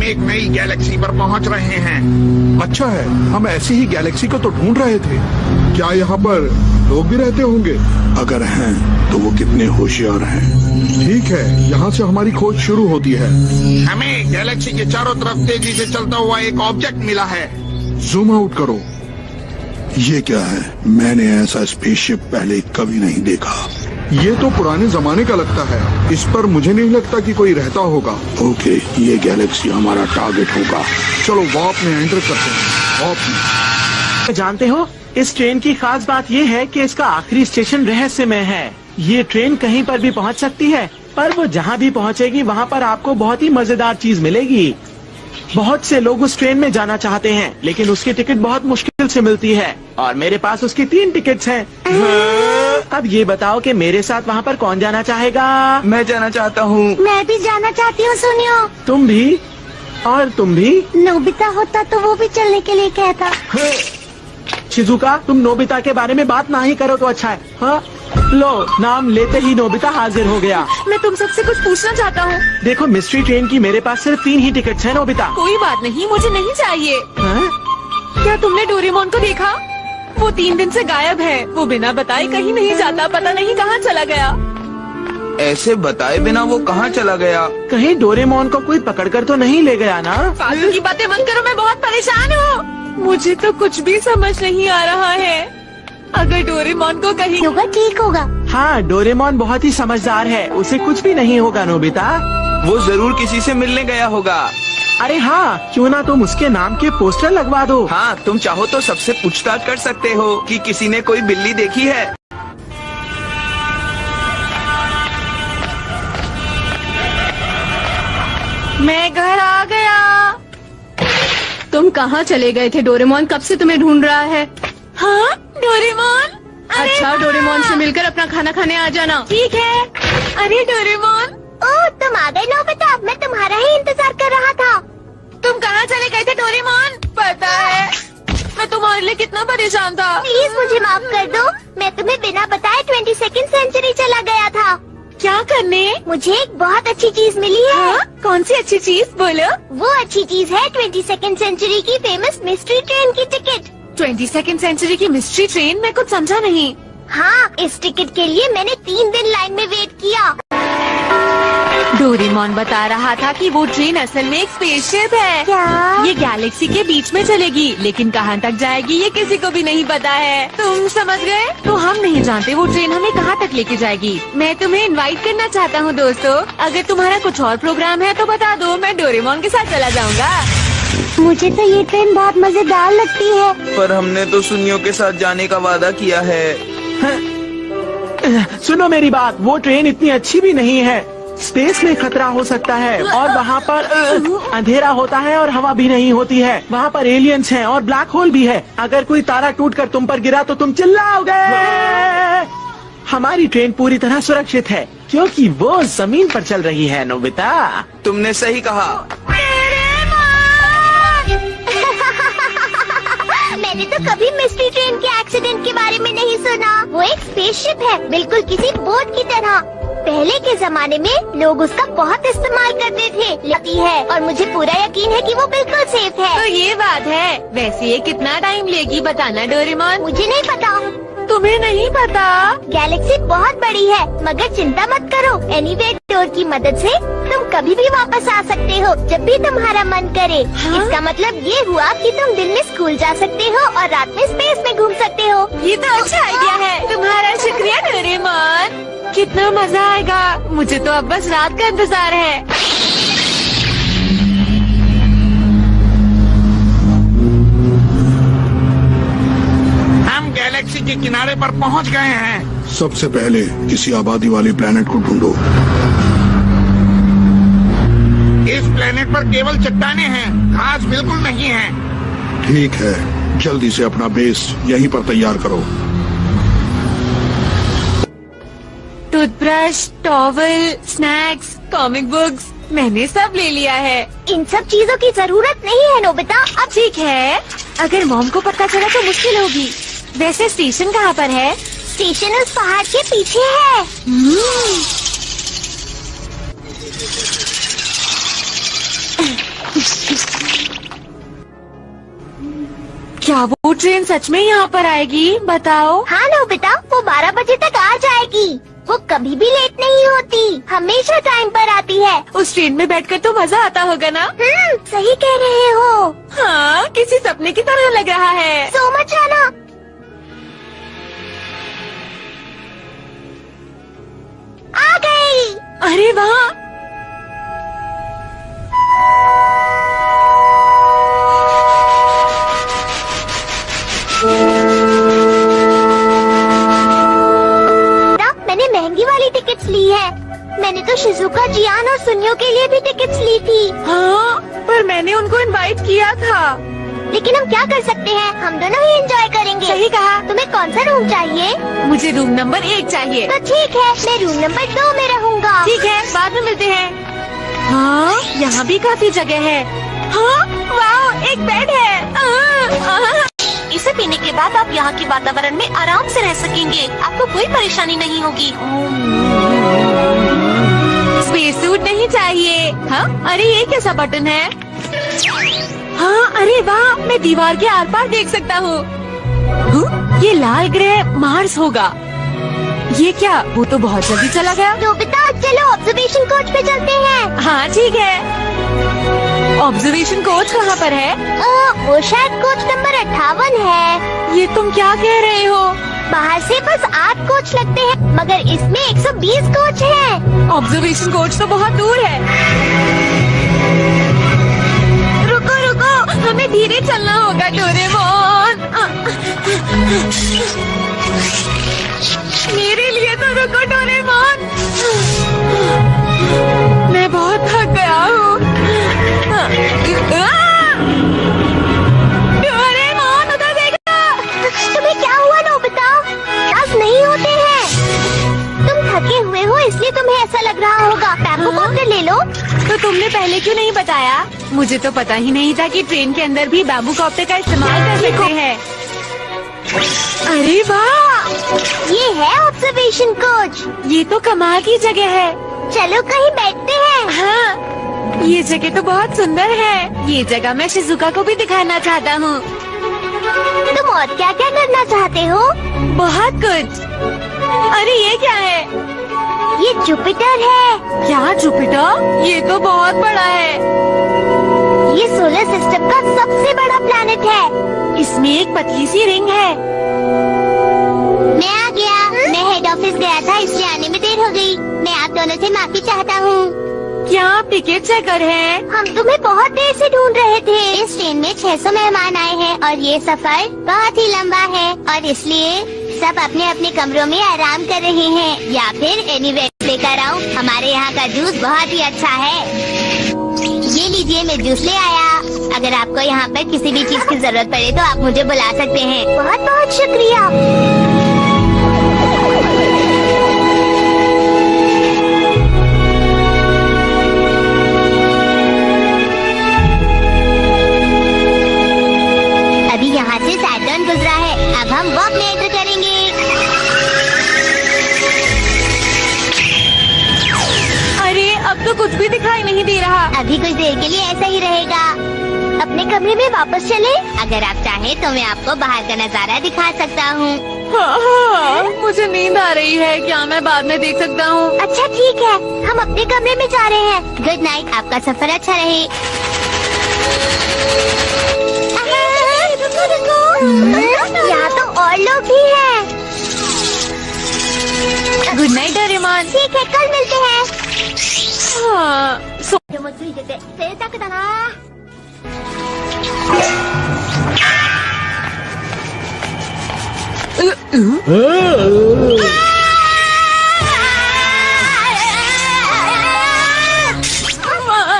हम एक नई गैलेक्सी पर पहुंच रहे हैं। अच्छा है, हम ऐसी ही गैलेक्सी को तो ढूंढ रहे थे। क्या यहाँ पर लोग भी रहते होंगे? अगर हैं तो वो कितने होशियार हैं। ठीक है, यहाँ से हमारी खोज शुरू होती है। हमें गैलेक्सी के चारों तरफ तेजी से चलता हुआ एक ऑब्जेक्ट मिला है। जूम आउट करो। ये क्या है? मैंने ऐसा स्पेसशिप पहले कभी नहीं देखा। ये तो पुराने जमाने का लगता है। इस पर मुझे नहीं लगता कि कोई रहता होगा। ओके, ये गैलेक्सी हमारा टारगेट होगा। चलो वार्प में एंटर करते हैं। वार्प में। जानते हो, इस ट्रेन की खास बात ये है कि इसका आखिरी स्टेशन रहस्यमय है। ये ट्रेन कहीं पर भी पहुंच सकती है, पर वो जहां भी पहुंचेगी वहां पर आपको बहुत ही मजेदार चीज मिलेगी। बहुत से लोग उस ट्रेन में जाना चाहते हैं, लेकिन उसकी टिकट बहुत मुश्किल से मिलती है और मेरे पास उसकी 3 टिकट्स हैं। अब ये बताओ कि मेरे साथ वहाँ पर कौन जाना चाहेगा? मैं जाना चाहता हूँ। मैं भी जाना चाहती हूँ। सुनियो, तुम भी? और तुम भी? नोबिता होता तो वो भी चलने के लिए कहता। शिजुका, तुम नोबिता के बारे में बात ना ही करो तो अच्छा है। हाँ, लो, नाम लेते ही नोबिता हाजिर हो गया। मैं तुम सबसे कुछ पूछना चाहता हूँ। देखो, मिस्ट्री ट्रेन की मेरे पास सिर्फ 3 ही टिकट्स हैं नोबिता। कोई बात नहीं, मुझे नहीं चाहिए। हाँ? क्या तुमने डोरेमोन को देखा? वो 3 दिन से गायब है। वो बिना बताए कहीं नहीं जाता, पता नहीं कहाँ चला गया। ऐसे बताए बिना वो कहाँ चला गया? कहीं डोरेमोन को कोई पकड़कर तो नहीं ले गया ना? फालतू की बातें मत करो, मैं बहुत परेशान हूँ। मुझे तो कुछ भी समझ नहीं आ रहा है। अगर डोरेमोन को कहीं होगा ठीक होगा। हाँ, डोरेमोन बहुत ही समझदार है, उसे कुछ भी नहीं होगा नोबिता। वो जरूर किसी से मिलने गया होगा। अरे हाँ, क्यों ना तुम उसके नाम के पोस्टर लगवा दो। हाँ, तुम चाहो तो सबसे पूछताछ कर सकते हो कि किसी ने कोई बिल्ली देखी है। मैं घर आ गया। तुम कहाँ चले गए थे डोरेमोन? कब से तुम्हें ढूंढ रहा है। हाँ, डोरेमोन। अच्छा, डोरेमोन से मिलकर अपना खाना खाने आ जाना। ठीक है। अरे डोरेमोन। ओह, तुम आ गए नोबिता। मैं तुम्हारा ही इंतजार कर रहा था। तुम कहाँ चले गए थे डोरेमोन? पता है, मैं तुम्हारे लिए कितना परेशान था। प्लीज मुझे माफ कर दो। मैं तुम्हें बिना बताए 22nd सेंचुरी चला गया था। क्या करने? मुझे एक बहुत अच्छी चीज मिली है। हाँ? कौन सी अच्छी चीज? बोलो। वो अच्छी चीज है 22nd सेंचुरी की फेमस मिस्ट्री ट्रेन की टिकट। 22nd सेंचुरी की मिस्ट्री ट्रेन? मैं कुछ समझा नहीं। हाँ, इस टिकट के लिए मैंने 3 दिन लाइन में वेट किया। डोरेमोन बता रहा था कि वो ट्रेन असल में एक स्पेसशिप है। क्या? ये गैलेक्सी के बीच में चलेगी, लेकिन कहाँ तक जाएगी ये किसी को भी नहीं पता है। तुम समझ गए? तो हम नहीं जानते वो ट्रेन हमें कहाँ तक लेके जाएगी। मैं तुम्हें इनवाइट करना चाहता हूँ दोस्तों। अगर तुम्हारा कुछ और प्रोग्राम है तो बता दो, मैं डोरेमोन के साथ चला जाऊँगा। मुझे तो ये ट्रेन बहुत मजेदार लगती है। पर हमने तो सुनियो के साथ जाने का वादा किया है। सुनो मेरी बात, वो ट्रेन इतनी अच्छी भी नहीं है। स्पेस में खतरा हो सकता है और वहाँ पर अंधेरा होता है और हवा भी नहीं होती है। वहाँ पर एलियंस हैं और ब्लैक होल भी है। अगर कोई तारा टूटकर तुम पर गिरा तो तुम चिल्लाओगे। हमारी ट्रेन पूरी तरह सुरक्षित है क्योंकि वो जमीन पर चल रही है नोबिता। तुमने सही कहा। मैंने तो कभी मिस्ट्री ट्रेन के एक्सीडेंट के बारे में नहीं सुना। वो एक स्पेसशिप है, बिल्कुल किसी बोट की तरह। पहले के जमाने में लोग उसका बहुत इस्तेमाल करते थे। लगती है और मुझे पूरा यकीन है कि वो बिल्कुल सेफ है। तो ये बात है। वैसे ये कितना टाइम लेगी बताना डोरेमोन? मुझे नहीं पता। तुम्हें नहीं पता? गैलेक्सी बहुत बड़ी है, मगर चिंता मत करो। एनीवे डोर की मदद से तुम कभी भी वापस आ सकते हो जब भी तुम्हारा मन करे। हाँ? इसका मतलब ये हुआ कि तुम दिन में स्कूल जा सकते हो और रात में स्पेस में घूम सकते हो। ये तो अच्छा आइडिया है। तुम्हारा शुक्रिया डोरेमोन। कितना मजा आएगा। मुझे तो अब बस रात का इंतजार है। हम गैलेक्सी के किनारे पर पहुंच गए हैं। सबसे पहले किसी आबादी वाले प्लेनेट को ढूंढो। इस प्लेनेट पर केवल चट्टाने हैं, घास बिल्कुल नहीं है। ठीक है, जल्दी से अपना बेस यहीं पर तैयार करो। Toothbrush, towel, snacks, comic books, मैंने सब ले लिया है। इन सब चीजों की जरूरत नहीं है नोबिता। अब ठीक है, अगर मॉम को पता चला तो मुश्किल होगी। वैसे स्टेशन कहाँ पर है? स्टेशन उस पहाड़ के पीछे है। ट्रेन सच में यहाँ पर आएगी? बताओ। हाँ नोबिता, वो 12 बजे तक आ जाएगी। वो कभी भी लेट नहीं होती, हमेशा टाइम पर आती है। उस ट्रेन में बैठकर तो मजा आता होगा ना? सही कह रहे हो। हाँ, किसी सपने की तरह लग रहा है। So much Rana. आ गई। अरे वाह, मैंने महंगी वाली टिकट्स ली है। मैंने तो शिजुका, जियान और सुनियो के लिए भी टिकट्स ली थी। हाँ, पर मैंने उनको इनवाइट किया था। लेकिन हम क्या कर सकते हैं, हम दोनों ही एंजॉय करेंगे। सही कहा। तुम्हें कौन सा रूम चाहिए? मुझे रूम नंबर 1 चाहिए। तो ठीक है, मैं रूम नंबर 2 में रहूँगा। ठीक है, बाद में मिलते हैं। हाँ, यहाँ भी काफी जगह है। हाँ, वाह, एक बेड है। इसे पीने के बाद आप यहाँ के वातावरण में आराम से रह सकेंगे। आपको कोई परेशानी नहीं होगी। स्पेस सूट नहीं चाहिए। हाँ, अरे ये कैसा बटन है? हाँ, अरे वाह, मैं दीवार के आर पार देख सकता हूँ। ये लाल ग्रह मार्स होगा। ये क्या? वो तो बहुत जल्दी चला गया। नोबिता, चलो ऑब्जर्वेशन कोच पे चलते हैं। हाँ ठीक है। ऑब्जर्वेशन कोच कहाँ पर है? वो शायद कोच नंबर 58 है। ये तुम क्या कह रहे हो? बाहर से बस 8 कोच लगते हैं, मगर इसमें 120 कोच हैं। ऑब्जर्वेशन कोच तो बहुत दूर है। रुको रुको, हमें धीरे चलना होगा डोरेमोन। मेरे लिए तो रुको डोरेमोन, मैं बहुत थक गया हूँ। डोरेमोन, उधर देखो। तुम्हें क्या हुआ नोबिता? आज नहीं होते हैं। तुम थके हुए हो इसलिए तुम्हें ऐसा लग रहा होगा। बैम्बू कॉप्टर ले लो। तो तुमने पहले क्यों नहीं बताया? मुझे तो पता ही नहीं था कि ट्रेन के अंदर भी बैम्बू कॉप्टर का इस्तेमाल कर सकते हैं। अरे वाह, ये है ऑब्जर्वेशन कोच। ये तो कमाल की जगह है। चलो कहीं बैठते हैं। हाँ, ये जगह तो बहुत सुंदर है। ये जगह मैं शिजुका को भी दिखाना चाहता हूँ। तुम और क्या क्या करना चाहते हो? बहुत कुछ। अरे ये क्या है? ये जुपिटर है। क्या जुपिटर? ये तो बहुत बड़ा है। ये सोलर सिस्टम का सबसे बड़ा प्लैनेट है। इसमें एक पतली सी रिंग है। मैं आ गया। मैं हेड ऑफिस गया था इसलिए आने में देर हो गई। मैं आप दोनों से माफी चाहता हूँ। क्या आप टिकट चेकर हैं? हम तुम्हें बहुत देर से ढूंढ रहे थे। इस ट्रेन में 600 मेहमान आए हैं और ये सफर बहुत ही लंबा है और इसलिए सब अपने अपने कमरों में आराम कर रहे हैं या फिर एनीवे लेकर आऊँ। हमारे यहाँ का जूस बहुत ही अच्छा है। ये लीजिए, मैं जूस ले आया। अगर आपको यहाँ पर किसी भी चीज की जरूरत पड़े तो आप मुझे बुला सकते हैं। बहुत बहुत शुक्रिया। अभी यहाँ से सैटर्न गुजरा है। अब हम वॉक में एंटर करेंगे। अरे अब तो कुछ भी दिखाई नहीं दे रहा। अभी कुछ देर के लिए ऐसा ही रहेगा। अपने कमरे में वापस चले। अगर आप चाहे तो मैं आपको बाहर का नजारा दिखा सकता हूँ। हाँ, मुझे नींद आ रही है। क्या मैं बाद में देख सकता हूँ? अच्छा ठीक है, हम अपने कमरे में जा रहे हैं। गुड नाइट, आपका सफर अच्छा रहे। यहाँ तो और लोग भी हैं। Good night Doraemon. ठीक है, कल मिलते हैं। हाँ,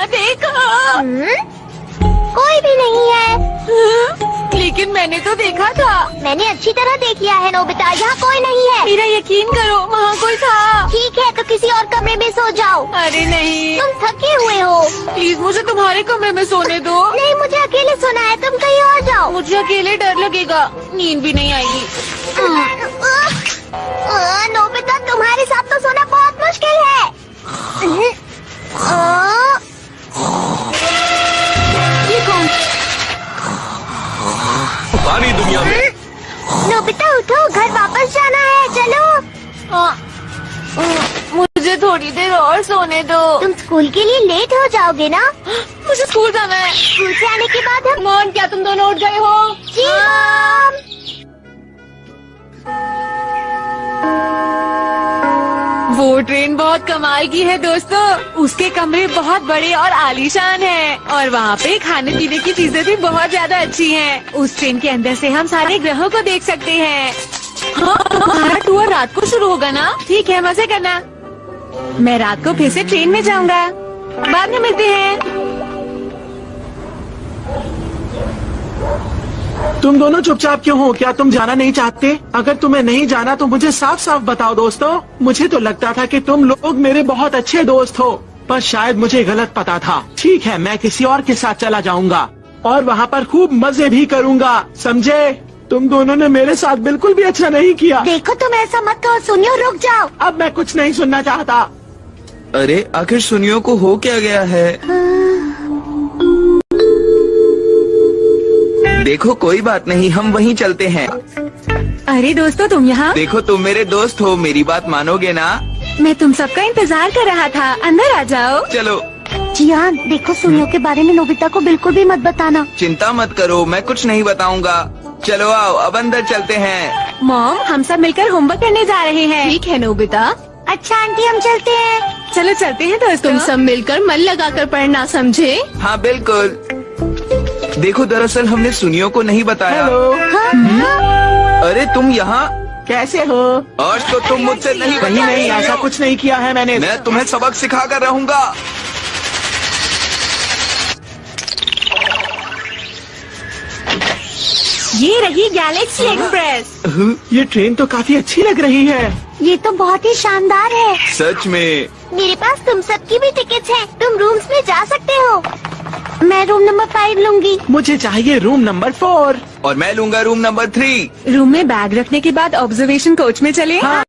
देखो। कोई भी नहीं है। लेकिन मैंने तो देखा था। मैंने अच्छी तरह देख लिया है नोबिता, यहाँ कोई नहीं है। मेरा यकीन करो, वहाँ कोई था। ठीक है, तो किसी और कमरे में सो जाओ। अरे नहीं, तुम थके हुए हो। प्लीज मुझे तुम्हारे कमरे में सोने दो। नहीं, मुझे अकेले सोना है, तुम कहीं और जाओ। मुझे अकेले डर लगेगा, नींद भी नहीं आएगी। नोबिता, तुम्हारे साथ तो सोना बहुत मुश्किल है। ये कौन? सारी दुनिया में थोड़ी देर और सोने दो। तुम स्कूल के लिए लेट हो जाओगे ना? मुझे स्कूल जाना है। स्कूल से आने के बाद हम मॉम, क्या तुम दोनों उठ गए हो? जी मॉम। वो ट्रेन बहुत कमाल की है दोस्तों। उसके कमरे बहुत बड़े और आलीशान हैं और वहाँ पे खाने पीने की चीजें भी बहुत ज्यादा अच्छी हैं। उस ट्रेन के अंदर से हम सारे ग्रहों को देख सकते हैं। हाँ, हमारा टूर रात को शुरू होगा ना? ठीक है, मजे करना। मैं रात को फिर से ट्रेन में जाऊंगा। बाद में मिलते हैं। तुम दोनों चुपचाप क्यों हो? क्या तुम जाना नहीं चाहते? अगर तुम्हें नहीं जाना तो मुझे साफ साफ बताओ दोस्तों। मुझे तो लगता था कि तुम लोग मेरे बहुत अच्छे दोस्त हो, पर शायद मुझे गलत पता था। ठीक है, मैं किसी और के साथ चला जाऊंगा और वहाँ पर खूब मजे भी करूंगा, समझे? तुम दोनों ने मेरे साथ बिल्कुल भी अच्छा नहीं किया। देखो तुम ऐसा मत कहो सुनियो, रुक जाओ। अब मैं कुछ नहीं सुनना चाहता। अरे आखिर सुनियो को हो क्या गया है? देखो कोई बात नहीं, हम वहीं चलते हैं। अरे दोस्तों, तुम यहाँ? देखो तुम मेरे दोस्त हो, मेरी बात मानोगे ना? मैं तुम सबका इंतजार कर रहा था। अंदर आ जाओ। चलो। जियान, देखो सुनियो के बारे में नोबिता को बिल्कुल भी मत बताना। चिंता मत करो, मैं कुछ नहीं बताऊंगा। चलो आओ, अब अंदर चलते हैं। मॉम, हम सब मिलकर होमवर्क करने जा रहे हैं। ठीक है नोबिता। अच्छा आंटी, हम चलते हैं। चलो चलते हैं दोस्तों। तुम सब मिलकर मन लगाकर पढ़ना, समझे? हाँ बिल्कुल। देखो दरअसल हमने सुनियो को नहीं बताया। हेलो, अरे तुम यहाँ? कैसे हो? आज तो तुम मुझसे नहीं कहीं बचा नहीं, रही ऐसा हो। कुछ नहीं किया है मैंने। मैं तुम्हें सबक सिखा कर रहूंगा। ये रही गैलेक्सी एक्सप्रेस। ये ट्रेन तो काफी अच्छी लग रही है। ये तो बहुत ही शानदार है। सच में? मेरे पास तुम सबकी भी टिकट्स हैं। तुम रूम्स में जा सकते हो। मैं रूम नंबर 5 लूंगी। मुझे चाहिए रूम नंबर 4। और मैं लूंगा रूम नंबर 3। रूम में बैग रखने के बाद ऑब्जर्वेशन कोच में चले। हाँ।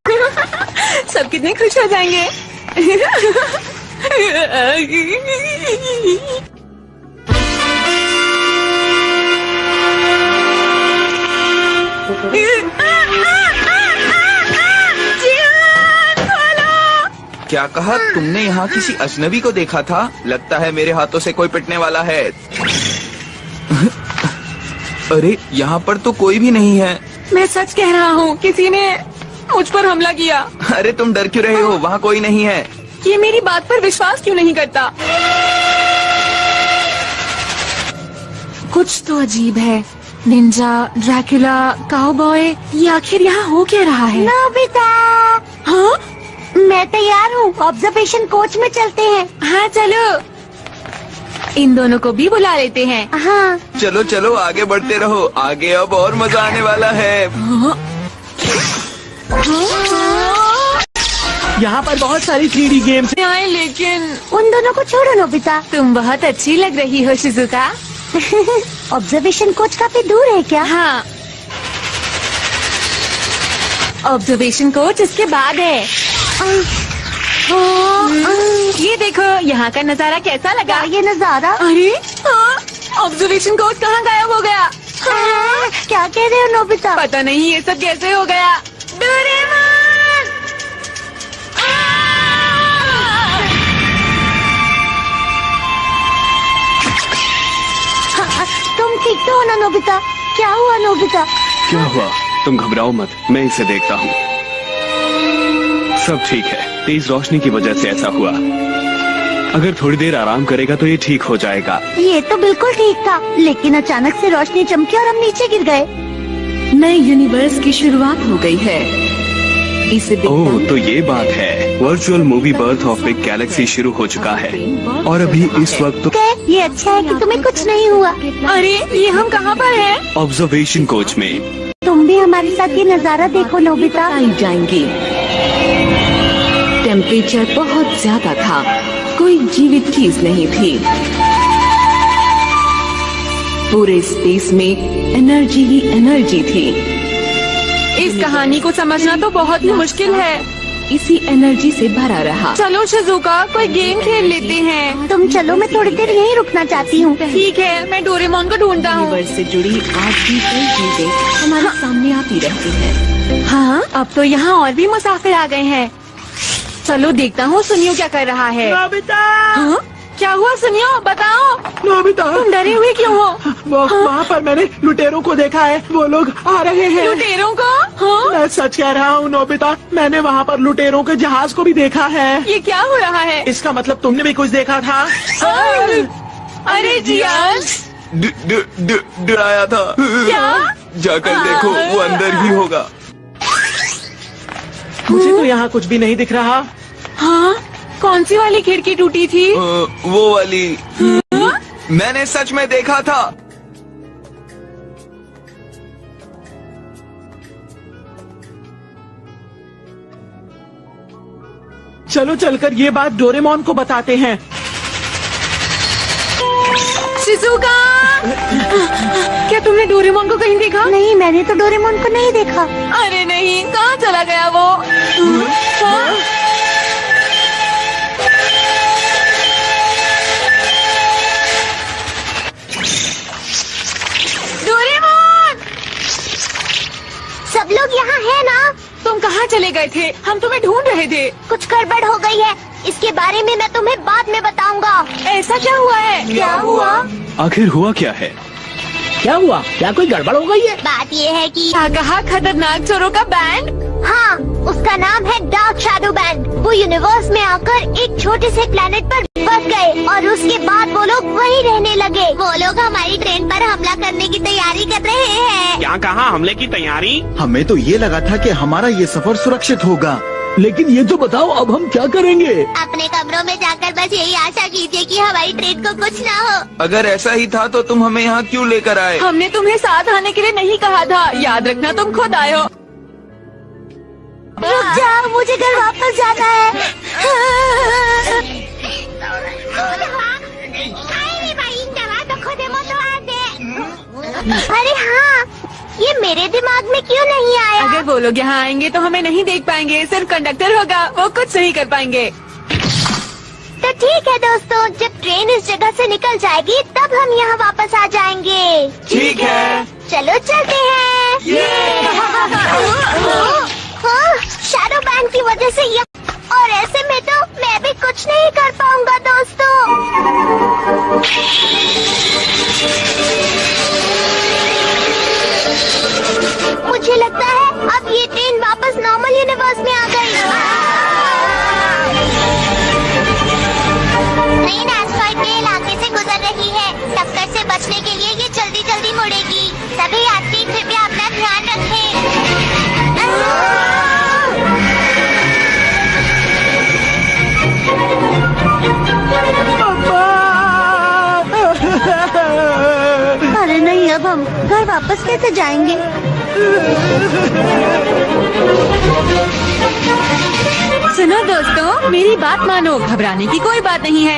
सब कितने खुश हो जाएंगे। क्या कहा तुमने? यहाँ किसी अजनबी को देखा था? लगता है मेरे हाथों से कोई पिटने वाला है। अरे यहाँ पर तो कोई भी नहीं है। मैं सच कह रहा हूँ, किसी ने मुझ पर हमला किया। अरे तुम डर क्यों रहे हो? वहाँ कोई नहीं है। ये मेरी बात पर विश्वास क्यों नहीं करता? कुछ तो अजीब है। निंजा, ड्रैकुला, काउबॉय, ये आखिर यहाँ हो क्या रहा है? नोबिता, हाँ मैं तैयार हूँ। ऑब्जर्वेशन कोच में चलते हैं। हाँ चलो, इन दोनों को भी बुला लेते हैं। हाँ। चलो चलो आगे बढ़ते रहो, आगे अब और मजा आने वाला है। यहाँ पर बहुत सारी 3D गेम्स आए, लेकिन उन दोनों को छोड़ो नोबिता। तुम बहुत अच्छी लग रही हो शिजुका। ऑब्जर्वेशन कोच काफी दूर है क्या? हाँ, ऑब्जर्वेशन कोच इसके बाद है। ये देखो यहाँ का नजारा कैसा लगा? ये नजारा। अरे ऑब्जर्वेशन कोच कहाँ गायब हो गया? क्या कह रहे हो नोबिता? पता नहीं ये सब कैसे हो गया। डोरेमोन! तुम ठीक तो हो ना नोबिता? क्या हुआ नोबिता? क्या हुआ? तुम घबराओ मत, मैं इसे देखता हूँ। सब ठीक है, तेज रोशनी की वजह से ऐसा हुआ। अगर थोड़ी देर आराम करेगा तो ये ठीक हो जाएगा। ये तो बिल्कुल ठीक था, लेकिन अचानक से रोशनी चमकी और हम नीचे गिर गए। नए यूनिवर्स की शुरुआत हो गई है। इसे ओह, तो ये बात है। Virtual movie birth of big Galaxy शुरू हो चुका है और अभी इस वक्त तो ये अच्छा है कि तुम्हें कुछ नहीं हुआ। अरे ये हम कहाँ पर हैं? ऑब्जर्वेशन कोच में। तुम भी हमारे साथ ये नजारा देखो नोबिता। आई जाएंगे। टेम्परेचर बहुत ज्यादा था, कोई जीवित चीज नहीं थी। पूरे स्पेस में एनर्जी ही एनर्जी थी। इस कहानी को समझना तो बहुत ही मुश्किल है। इसी एनर्जी से भरा रहा। चलो शिजुका, कोई गेम खेल लेते हैं। तुम चलो, मैं थोड़ी देर यहीं रुकना चाहती हूँ। ठीक है, मैं डोरेमोन को ढूंढता हूँ। यूनिवर्स से जुड़ी आज भी कई चीजें हमारे सामने आती रहती हैं। हाँ, अब तो यहाँ और भी मुसाफिर आ गए हैं। चलो देखता हूँ सुनियो क्या कर रहा है। नोबिता, हाँ? क्या हुआ सुनियो, बताओ। नोबिता, तुम डरे हुए क्यों हो? वहाँ पर मैंने लुटेरों को देखा है, वो लोग आ रहे हैं। लुटेरों को? हाँ? मैं सच कह रहा हूँ नोबिता, मैंने वहाँ पर लुटेरों के जहाज को भी देखा है। ये क्या हो रहा है? इसका मतलब तुमने भी कुछ देखा था? अरे जियान, डराया था। क्या? जाकर देखो, वो अंदर ही होगा। मुझे तो यहाँ कुछ भी नहीं दिख रहा। हाँ? कौन सी वाली खिड़की टूटी थी? वो वाली। मैंने सच में देखा था। चलो चलकर ये बात डोरेमोन को बताते हैं। शिजुका, क्या तुमने डोरेमोन को कहीं देखा? नहीं, मैंने तो डोरेमोन को नहीं देखा। अरे नहीं, कहाँ चला गया वो? हाँ? डोरेमोन! सब लोग यहाँ है ना? तुम कहाँ चले गए थे? हम तुम्हें ढूंढ रहे थे। कुछ गड़बड़ हो गई है, इसके बारे में मैं तुम्हें बाद में बताऊंगा। ऐसा क्या हुआ है? क्या हुआ? आखिर हुआ क्या है? क्या हुआ? क्या कोई गड़बड़ हो गई है? बात ये है कि क्या कहा? खतरनाक चोरों का बैंड? हाँ, उसका नाम है डार्क शैडो बैंड। वो यूनिवर्स में आकर एक छोटे से प्लेनेट पर बस गए और उसके बाद वो लोग वहीं रहने लगे। वो लोग हमारी ट्रेन पर हमला करने की तैयारी कर रहे हैं। क्या कहा? हमले की तैयारी? हमें तो ये लगा था कि हमारा ये सफर सुरक्षित होगा। लेकिन ये तो बताओ, अब हम क्या करेंगे? अपने कमरों में जाकर बस यही आशा कीजिए कि हमारी ट्रेन को कुछ ना हो। अगर ऐसा ही था तो तुम हमें यहाँ क्यों लेकर आए? हमने तुम्हें साथ आने के लिए नहीं कहा था, याद रखना तुम खुद आए हो। रुक जाओ, मुझे घर वापस जाना है। अरे हाँ, ये मेरे दिमाग में क्यों नहीं आया? अगर वो लोग यहाँ आएंगे तो हमें नहीं देख पाएंगे, सिर्फ कंडक्टर होगा, वो कुछ नहीं कर पाएंगे। तो ठीक है दोस्तों, जब ट्रेन इस जगह से निकल जाएगी तब हम यहाँ वापस आ जाएंगे। ठीक है। चलो चलते हैं। हाँ, शैडो बैंड की वजह से ये, और ऐसे में तो मैं भी कुछ नहीं कर पाऊंगा दोस्तों। मुझे लगता है अब ये ट्रेन वापस नॉर्मल यूनिवर्स में आ गई। ट्रेन एस्ट्रॉइड के इलाके से गुजर रही है। टक्कर से बचने के लिए ये जल्दी जल्दी मुड़ेगी। सभी यात्री कृपया अपना ध्यान रखें। अरे नहीं, अब हम घर वापस कैसे जाएंगे? सुनो दोस्तों, मेरी बात मानो, घबराने की कोई बात नहीं है।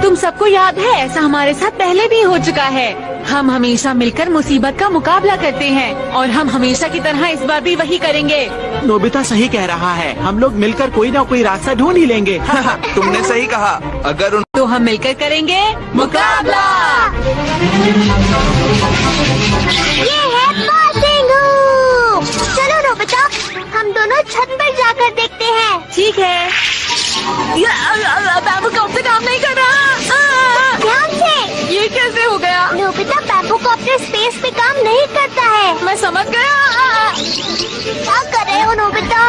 तुम सबको याद है, ऐसा हमारे साथ पहले भी हो चुका है। हम हमेशा मिलकर मुसीबत का मुकाबला करते हैं और हम हमेशा की तरह इस बार भी वही करेंगे। नोबिता सही कह रहा है, हम लोग मिलकर कोई ना कोई रास्ता ढूंढ ही लेंगे। तुमने सही कहा। अगर उन तो हम मिलकर करेंगे मुकाबला। ये है पासिंगू। चलो नोबिता, हम दोनों छत पर जाकर देखते हैं। ठीक है। बैम्बू कॉप्टर काम नहीं कर रहा। ध्यान से। ये कैसे हो गया? नोबिता, बैम्बू कॉप्टर स्पेस में काम नहीं करता है। मैं समझ गया। क्या कर रहे हो नोबिता?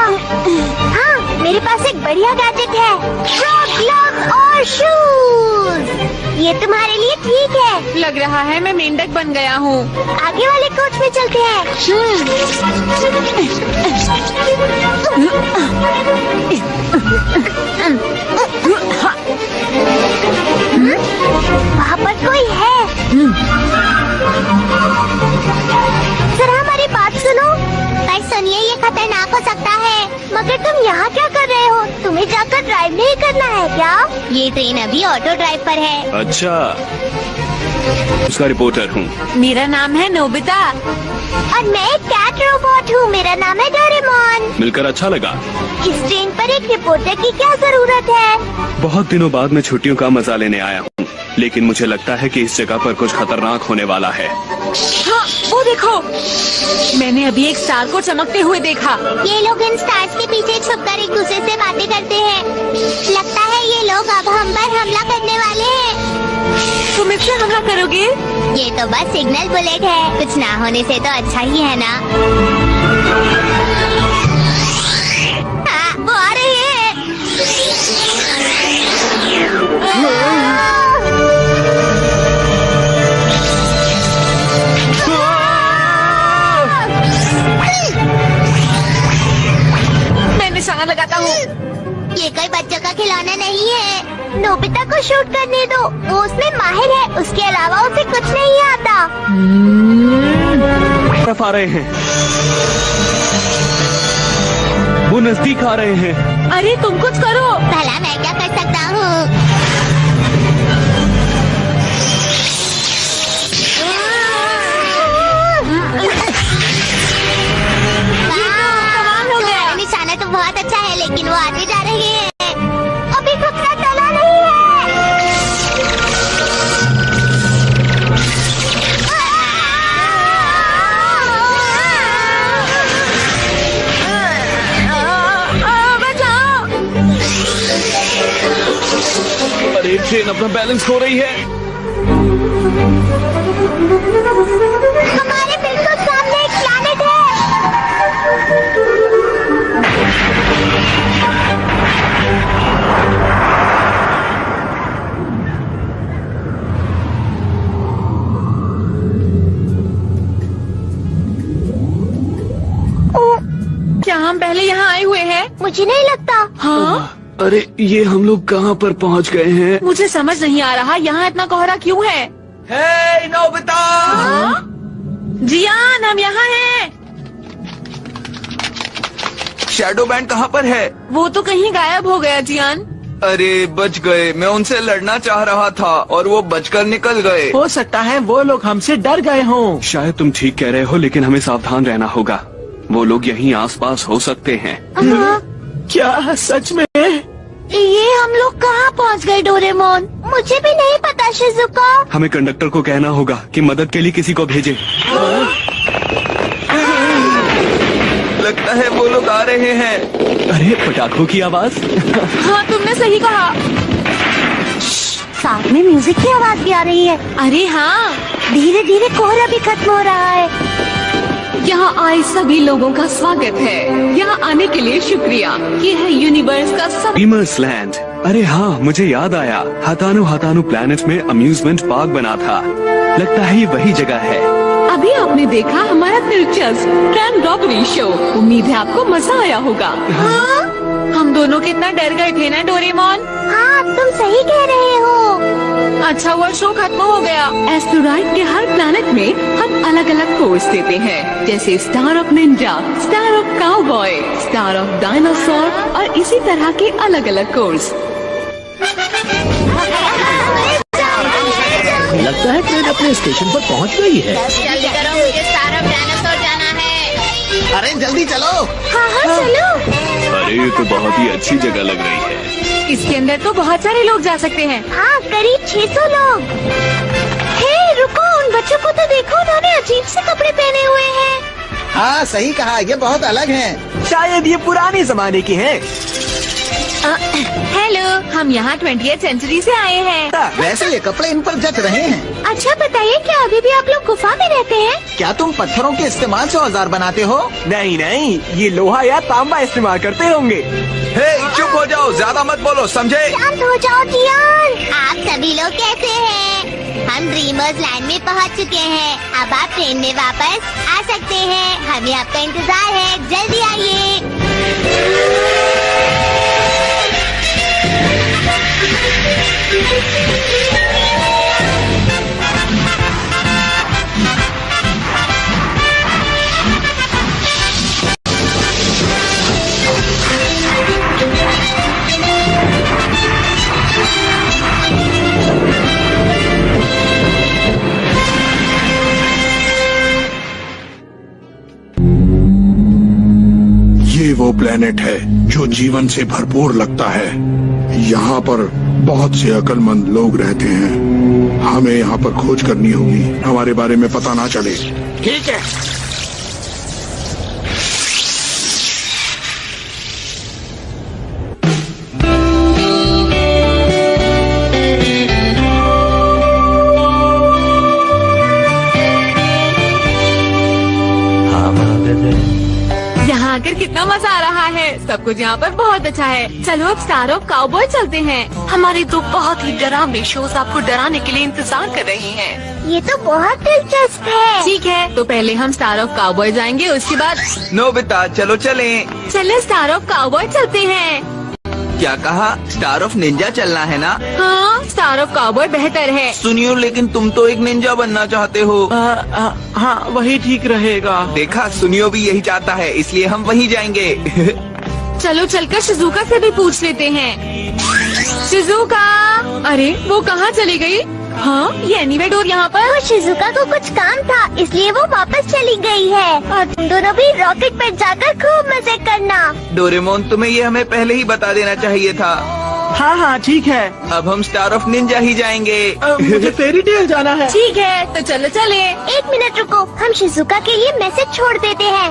हाँ, मेरे पास एक बढ़िया गैजेट है, फ्रॉग ग्लव्स और शूज। ये तुम्हारे लिए ठीक है। लग रहा है मैं मेंढक बन गया हूँ। आगे वाले कोच में चलते हैं। वहाँ पर कोई है। जरा हमारी बात सुनो। भाई सुनिए, ये खतरनाक हो सकता है, मगर तुम यहाँ क्या कर रहे हो? तुम्हें जाकर ड्राइव नहीं करना है क्या? ये ट्रेन अभी ऑटो ड्राइव पर है। अच्छा, उसका रिपोर्टर हूँ। मेरा नाम है नोबिता। और मैं एक कैट रोबोट हूँ, मेरा नाम है डोरेमोन। मिलकर अच्छा लगा। इस ट्रेन पर एक रिपोर्टर की क्या जरूरत है? बहुत दिनों बाद मैं छुट्टियों का मजा लेने आया हूँ, लेकिन मुझे लगता है कि इस जगह पर कुछ खतरनाक होने वाला है। हाँ, वो वो देखो, मैंने अभी एक स्टार को चमकते हुए देखा। ये लोग इन स्टार्स के पीछे छुपकर एक दूसरे से बातें करते हैं। लगता है ये लोग अब हम पर हमला करने वाले हैं। तुम इस पर हमला करोगे? ये तो बस सिग्नल बुलेट है, कुछ ना होने से तो अच्छा ही है ना। हाँ, वो आ रहे हैं। मैं निशाना लगाता हूँ। ये कोई बच्चों का खिलौना नहीं है। नोबिता को शूट करने दो, वो उसमें माहिर है। उसके अलावा उसे कुछ नहीं आता। तरफ आ रहे हैं, वो नजदीक आ रहे हैं। अरे तुम कुछ करो। भला मैं क्या कर सकता हूँ? निशाना तो बहुत अच्छा है, लेकिन वो आगे जा रही है। अभी खतरा टला नहीं है। बचाओ। अरे ट्रेन अपना बैलेंस खो रही है। हमारे बिल्कुल सामने एक प्लैनेट है। क्या हम पहले यहाँ आए हुए हैं? मुझे नहीं लगता। हाँ, अरे ये हम लोग कहाँ पर पहुँच गए हैं? मुझे समझ नहीं आ रहा यहाँ इतना कोहरा क्यों है। हे नोबिता! जियान, हम यहाँ हैं। शैडो बैंड कहाँ पर है? वो तो कहीं गायब हो गया जियान। अरे बच गए, मैं उनसे लड़ना चाह रहा था और वो बचकर निकल गए। हो सकता है वो लोग हमसे डर गए हों। शायद तुम ठीक कह रहे हो, लेकिन हमें सावधान रहना होगा। वो लोग यहीं आसपास हो सकते हैं। क्या सच में? ये हम लोग कहाँ पहुँच गए डोरेमोन? मुझे भी नहीं पता शिजुका। हमें कंडक्टर को कहना होगा कि मदद के लिए किसी को भेजे। लगता है वो लोग आ रहे हैं। अरे पटाखों की आवाज। हाँ, तुमने सही कहा। साथ में म्यूजिक की आवाज भी आ रही है। अरे हाँ, धीरे धीरे कोहरा भी खत्म हो रहा है। यहाँ आए सभी लोगों का स्वागत है। यहाँ आने के लिए शुक्रिया। ये है यूनिवर्स का सब। Dreamers land. अरे हाँ, मुझे याद आया, हातानु हातानु प्लैनेट में अम्यूजमेंट पार्क बना था। लगता है ये वही जगह है। अभी आपने देखा हमारा दिलचस्प ट्रेन रॉबरी शो। उम्मीद है आपको मजा आया होगा। हाँ? हम दोनों कितना डर गए थे ना डोरेमोन। हाँ, तुम सही कह रहे हो। अच्छा हुआ शो खत्म हो गया। एस्टेरॉइड के हर प्लैनेट में हम अलग अलग कोर्स देते हैं, जैसे star of Ninja, star of cowboy, star of dinosaur और इसी तरह के अलग अलग कोर्स। लगता है ट्रेन अपने स्टेशन पर पहुंच गई है। जल्दी करो, मुझे स्टार ऑफ डायनासोर जाना है। अरे जल्दी चलो। हाँ हाँ चलो। अरे ये तो बहुत ही अच्छी जगह लग रही है। इसके अंदर तो बहुत सारे लोग जा सकते हैं। हाँ, करीब 600 लोग। हे रुको, उन बच्चों को तो देखो, उन्होंने अजीब से कपड़े पहने हुए हैं। हाँ सही कहा, ये बहुत अलग हैं। शायद ये पुराने जमाने के हैं। हेलो, हम यहाँ 20th सेंचुरी से आए हैं। वैसे ये कपड़े इन पर जच रहे हैं। अच्छा बताइए, क्या अभी भी आप लोग गुफा में रहते हैं? क्या तुम पत्थरों के इस्तेमाल से औजार बनाते हो? नहीं नहीं, ये लोहा या तांबा इस्तेमाल करते होंगे। हे चुप हो जाओ, ज्यादा मत बोलो, समझे? शांत हो जाओ जियान। आप सभी लोग कैसे हैं? हम ड्रीमर्स लैंड में पहुंच चुके हैं। अब आप ट्रेन में वापस आ सकते हैं। हमें आपका इंतजार है, जल्दी आइए। ये वो प्लेनेट है जो जीवन से भरपूर लगता है। यहाँ पर बहुत से अक्लमंद लोग रहते हैं। हमें यहाँ पर खोज करनी होगी, हमारे बारे में पता ना चले। ठीक है। यहाँ आकर कितना मजा आ रहा है। सब कुछ यहाँ पर बहुत अच्छा है। चलो अब स्टार ऑफ काउबॉय चलते हैं। हमारे दो बहुत ही डरावने शोज आपको डराने के लिए इंतजार कर रही हैं। ये तो बहुत दिलचस्प है। ठीक है, तो पहले हम स्टार ऑफ काउबॉय जाएंगे, उसके बाद नोबिता चलो चलें। चले स्टार ऑफ काउबॉय चलते हैं। क्या कहा? स्टार ऑफ निंजा चलना है ना? हाँ, स्टार ऑफ काउबॉय बेहतर है। सुनियो, लेकिन तुम तो एक निंजा बनना चाहते हो। हाँ वही ठीक रहेगा। देखा, सुनियो भी यही चाहता है, इसलिए हम वहीं जाएंगे। चलो चलकर शिजुका से भी पूछ लेते हैं। शिजुका, अरे वो कहाँ चली गई? हाँ, ये एनीवे डोर यहाँ पर। वो शिजुका को कुछ काम था, इसलिए वो वापस चली गई है। और तुम दोनों भी रॉकेट पर जाकर खूब मजे करना। डोरेमोन, तुम्हें ये हमें पहले ही बता देना चाहिए था। हाँ हाँ ठीक है। अब हम स्टार ऑफ निंजा ही जाएंगे। मुझे फेरी टेल जाना है। ठीक है, तो चलो चले। 1 मिनट रुको, हम शिजुका के लिए मैसेज छोड़ देते हैं।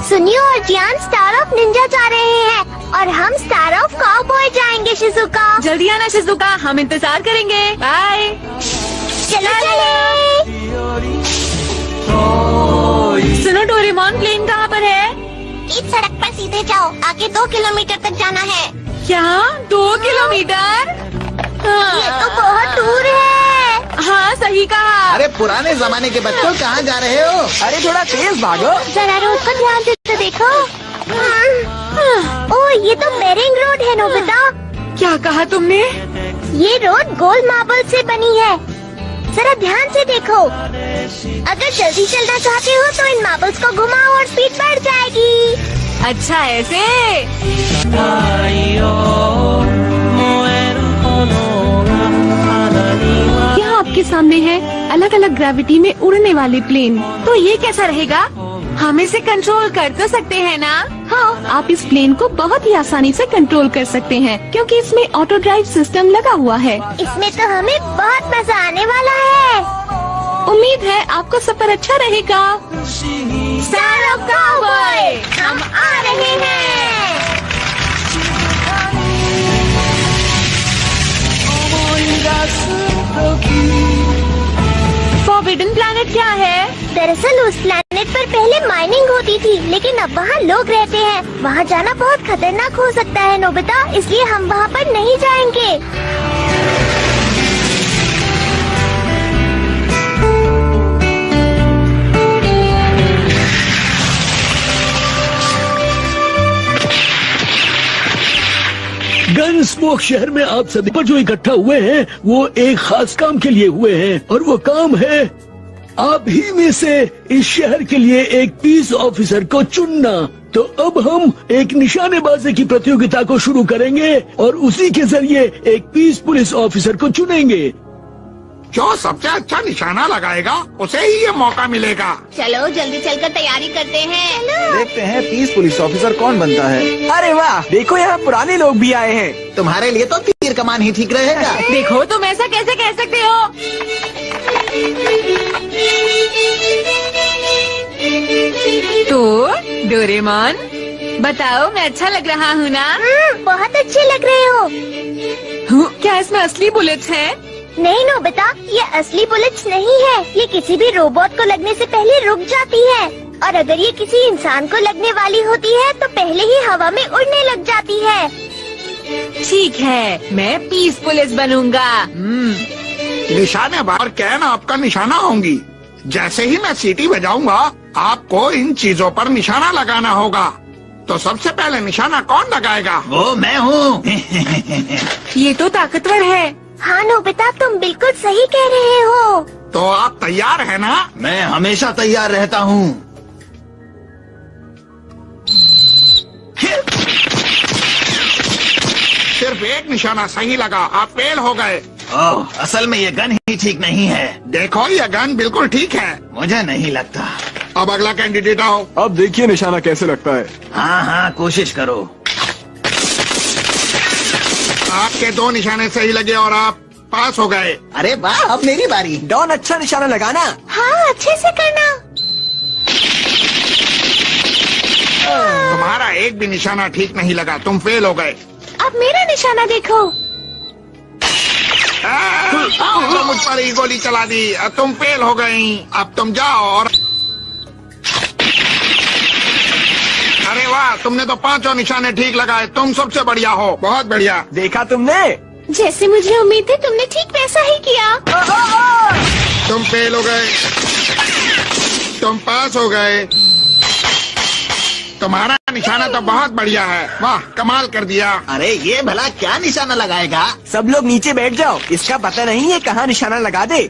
सुनियो और जियान स्टार ऑफ निंजा जा रहे हैं और हम स्टार ऑफ काउबॉय जाएंगे। शिजुका जल्दी आना शिजुका, हम इंतजार करेंगे। बाय। चलो चले। सुनो डोरेमोन, प्लेन कहाँ पर है? इस सड़क पर सीधे जाओ, आगे 2 किलोमीटर तक जाना है। क्या 2 किलोमीटर? ये तो बहुत दूर है। हाँ सही कहा। अरे पुराने जमाने के बच्चों कहाँ जा रहे हो? अरे थोड़ा तेज भागो। जरा रोड को ध्यान से तो देखो। ओह, ये तो बेरिंग रोड है नोबिता। क्या कहा तुमने? ये रोड गोल मार्बल से बनी है। जरा ध्यान से देखो। अगर जल्दी चलना चाहते हो तो इन मार्बल्स को घुमाओ और स्पीड बढ़ जाएगी। अच्छा ऐसे। यहाँ आपके सामने है अलग अलग ग्रेविटी में उड़ने वाले प्लेन। तो ये कैसा रहेगा? हम इसे कंट्रोल कर तो सकते हैं ना? हाँ, आप इस प्लेन को बहुत ही आसानी से कंट्रोल कर सकते हैं क्योंकि इसमें ऑटो ड्राइव सिस्टम लगा हुआ है। इसमें तो हमें बहुत मजा आने वाला है। उम्मीद है आपको सफर अच्छा रहेगा। स्टार ऑफ काउबॉय, हम आ रहे हैं। फॉरबिडन प्लैनेट क्या है? दरअसल उस प्लैनेट पर पहले माइनिंग होती थी, लेकिन अब वहाँ लोग रहते हैं। वहाँ जाना बहुत खतरनाक हो सकता है नोबिता, इसलिए हम वहाँ पर नहीं जाएंगे। गन स्मोक शहर में आप सभी पर जो इकट्ठा हुए हैं वो एक खास काम के लिए हुए हैं और वो काम है आप ही में से इस शहर के लिए एक पीस ऑफिसर को चुनना। तो अब हम एक निशानेबाजी की प्रतियोगिता को शुरू करेंगे और उसी के जरिए एक पीस पुलिस ऑफिसर को चुनेंगे। जो सबसे अच्छा निशाना लगाएगा उसे ही ये मौका मिलेगा। चलो जल्दी चलकर तैयारी करते हैं। देखते हैं पीस पुलिस ऑफिसर कौन बनता है। अरे वाह, देखो यहाँ पुराने लोग भी आए हैं। तुम्हारे लिए तो तीर कमान ही ठीक रहेगा। देखो, तुम ऐसा कैसे कह सकते हो? तो डोरेमोन बताओ, मैं अच्छा लग रहा हूँ ना? बहुत अच्छे लग रहे हो। क्या इसमें असली बुलेट्स हैं? नहीं नोबिता, ये असली बुलेट्स नहीं है। ये किसी भी रोबोट को लगने से पहले रुक जाती है और अगर ये किसी इंसान को लगने वाली होती है तो पहले ही हवा में उड़ने लग जाती है। ठीक है, मैं पीस पुलिस बनूंगा। निशानेबाज और कैन आपका निशाना होंगी। जैसे ही मैं सीटी बजाऊंगा आपको इन चीजों पर निशाना लगाना होगा। तो सबसे पहले निशाना कौन लगाएगा? वो मैं हूँ। ये तो ताकतवर है। हाँ नोबिता, तुम बिल्कुल सही कह रहे हो। तो आप तैयार है ना? मैं हमेशा तैयार रहता हूँ। सिर्फ एक निशाना सही लगा, आप फेल हो गए। ओह, असल में ये गन ही ठीक नहीं है। देखो, ये गन बिल्कुल ठीक है। मुझे नहीं लगता। अब अगला कैंडिडेट आओ। अब देखिए निशाना कैसे लगता है। हाँ हाँ, कोशिश करो। आपके 2 निशाने सही लगे और आप पास हो गए। अरे वाह, अब मेरी बारी। डॉन अच्छा निशाना लगाना। हाँ, अच्छे से करना। तुम्हारा एक भी निशाना ठीक नहीं लगा, तुम फेल हो गए। अब मेरा निशाना देखो। तुमने मुझ पर ही गोली चला दी, तुम फेल हो गई। अब तुम जाओ और अरे वाह, तुमने तो 5 निशाने ठीक लगाए। तुम सबसे बढ़िया हो, बहुत बढ़िया। देखा तुमने? जैसे मुझे उम्मीद थी, तुमने ठीक वैसा ही किया। तुम फेल हो गए, तुम पास हो गए। तुम्हारा निशाना तो बहुत बढ़िया है, वाह कमाल कर दिया। अरे ये भला क्या निशाना लगाएगा? सब लोग नीचे बैठ जाओ, इसका पता नहीं है कहाँ निशाना लगा दे।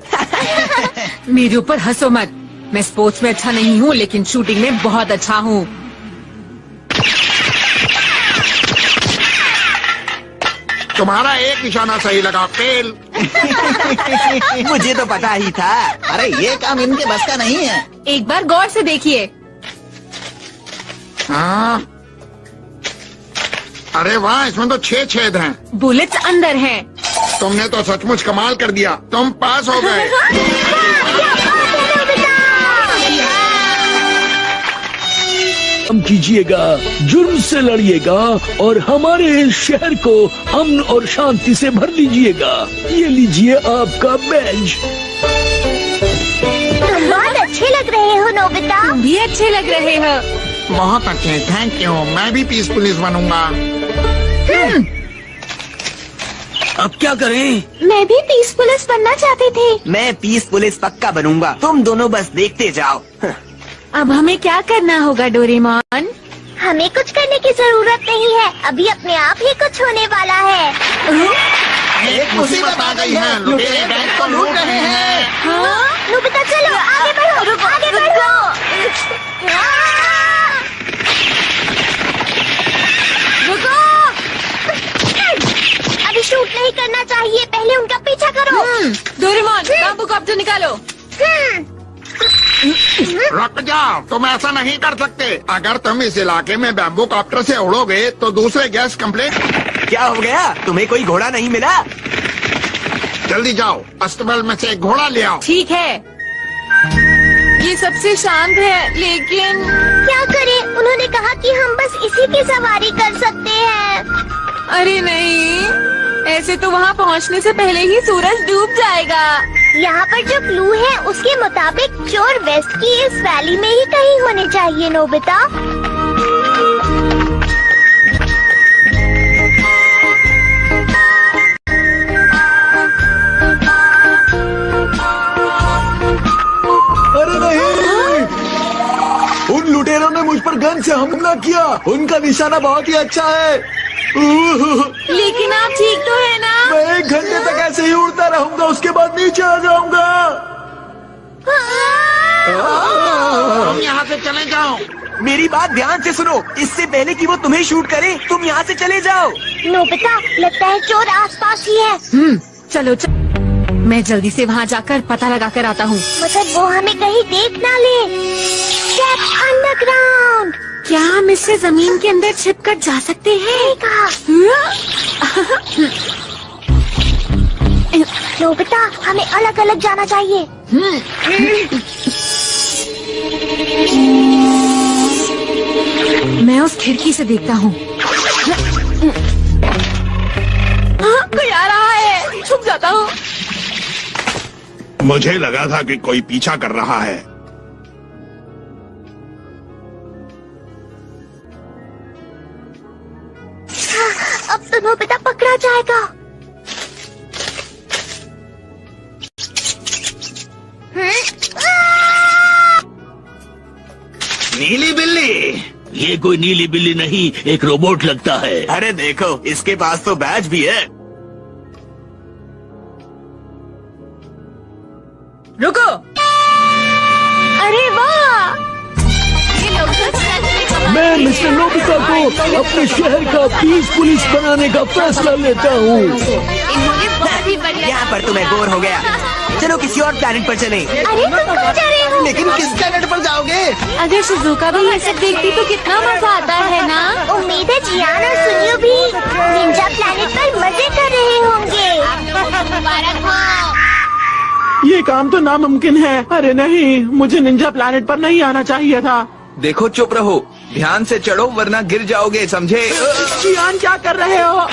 मेरे ऊपर हंसो मत। मैं स्पोर्ट्स में अच्छा नहीं हूँ, लेकिन शूटिंग में बहुत अच्छा हूँ। तुम्हारा एक निशाना सही लगा, फेल। मुझे तो पता ही था। अरे ये काम इनके बस का नहीं है। एक बार गौर से देखिए। हाँ। अरे वाह, इसमें तो 6 छेद हैं। बुलेट्स अंदर हैं। तुमने तो सचमुच कमाल कर दिया, तुम पास हो गए। काम कीजिएगा, जुर्म से लड़िएगा और हमारे इस शहर को अमन और शांति से भर दीजिएगा। ये लीजिए आपका बैज। तुम बहुत अच्छे लग रहे हो नोबिता। तुम भी अच्छे लग रहे हो। बहुत अच्छे, थैंक यू। मैं भी पीस पुलिस बनूंगा। अब क्या करें? मैं भी पीस पुलिस बनना चाहती थी। मैं पीस पुलिस पक्का बनूंगा, तुम दोनों बस देखते जाओ। अब हमें क्या करना होगा डोरेमोन? हमें कुछ करने की जरूरत नहीं है, अभी अपने आप ही कुछ होने वाला है। एक मुसीबत आ गई है, लुटेरे बैंक को लूट रहे हैं। हाँ? नोबिता चलो, आगे बढ़ो, आगे बढ़ो। रुको। अभी शूट नहीं करना चाहिए, पहले उनका पीछा करो। डोरेमोन, बाम्बू कॉप्टर निकालो। रुक जाओ, तुम ऐसा नहीं कर सकते। अगर तुम इस इलाके में बैम्बू कॉप्टर से उड़ोगे तो दूसरे गैस कंप्लेंट। क्या हो गया? तुम्हें कोई घोड़ा नहीं मिला? जल्दी जाओ, अस्तबल में से एक घोड़ा ले आओ। ठीक है। ये सबसे शांत है, लेकिन क्या करें? उन्होंने कहा कि हम बस इसी की सवारी कर सकते हैं। अरे नहीं, ऐसे तो वहाँ पहुँचने से पहले ही सूरज डूब जाएगा। यहाँ पर जो क्लू है उसके मुताबिक चोर वेस्ट की इस वैली में ही कहीं होने चाहिए नोबिता। अरे नहीं! उन लुटेरों ने मुझ पर गन से हमला किया। उनका निशाना बहुत ही अच्छा है। लेकिन आप ठीक तो है ना? मैं 1 घंटे तक ऐसे ही उड़ता रहूंगा, उसके बाद नीचे आ जाऊंगा। तुम यहाँ से चले जाओ। मेरी बात ध्यान से सुनो, इससे पहले कि वो तुम्हें शूट करे, तुम यहाँ से चले जाओ। नोबिता, लगता है चोर आसपास ही है। चलो मैं जल्दी से वहाँ जाकर पता लगा कर आता हूँ। मगर वो हमें कहीं देख ना ले। अंडरग्राउंड। क्या हम इससे जमीन के अंदर छिप कर जा सकते हैं? नोबिता, हमें अलग अलग जाना चाहिए। मैं उस खिड़की से देखता हूँ। कोई आ रहा है, छुप जाता हूँ। मुझे लगा था कि कोई पीछा कर रहा है। अब तो नोबिता पकड़ा जाएगा। नीली बिल्ली। ये कोई नीली बिल्ली नहीं, एक रोबोट लगता है। अरे देखो, इसके पास तो बैज भी है। रुको। अरे वाह, ये लोग तो मैं मिस्टर नोबिता को अपने शहर का पीस पुलिस बनाने का फैसला लेता हूँ। इन्होंने बहुत ही बढ़िया। यहाँ पर तो मैं बोर हो गया। चलो किसी और प्लेनेट पर चलें। अरे तुम कहाँ जा रहे हो? लेकिन किस प्लेनेट पर जाओगे? अगर शिजुका भी ये सब देखती तो कितना मजा आता है ना। उम्मीद है जियान और सुनियो भी निंजा प्लेनेट पर मजे कर रहे होंगे। मुबारक हो। ये काम तो नामुमकिन है। अरे नहीं, मुझे निंजा प्लैनेट पर नहीं आना चाहिए था। देखो चुप रहो, ध्यान से चढ़ो वरना गिर जाओगे, समझे? जियान क्या कर रहे हो?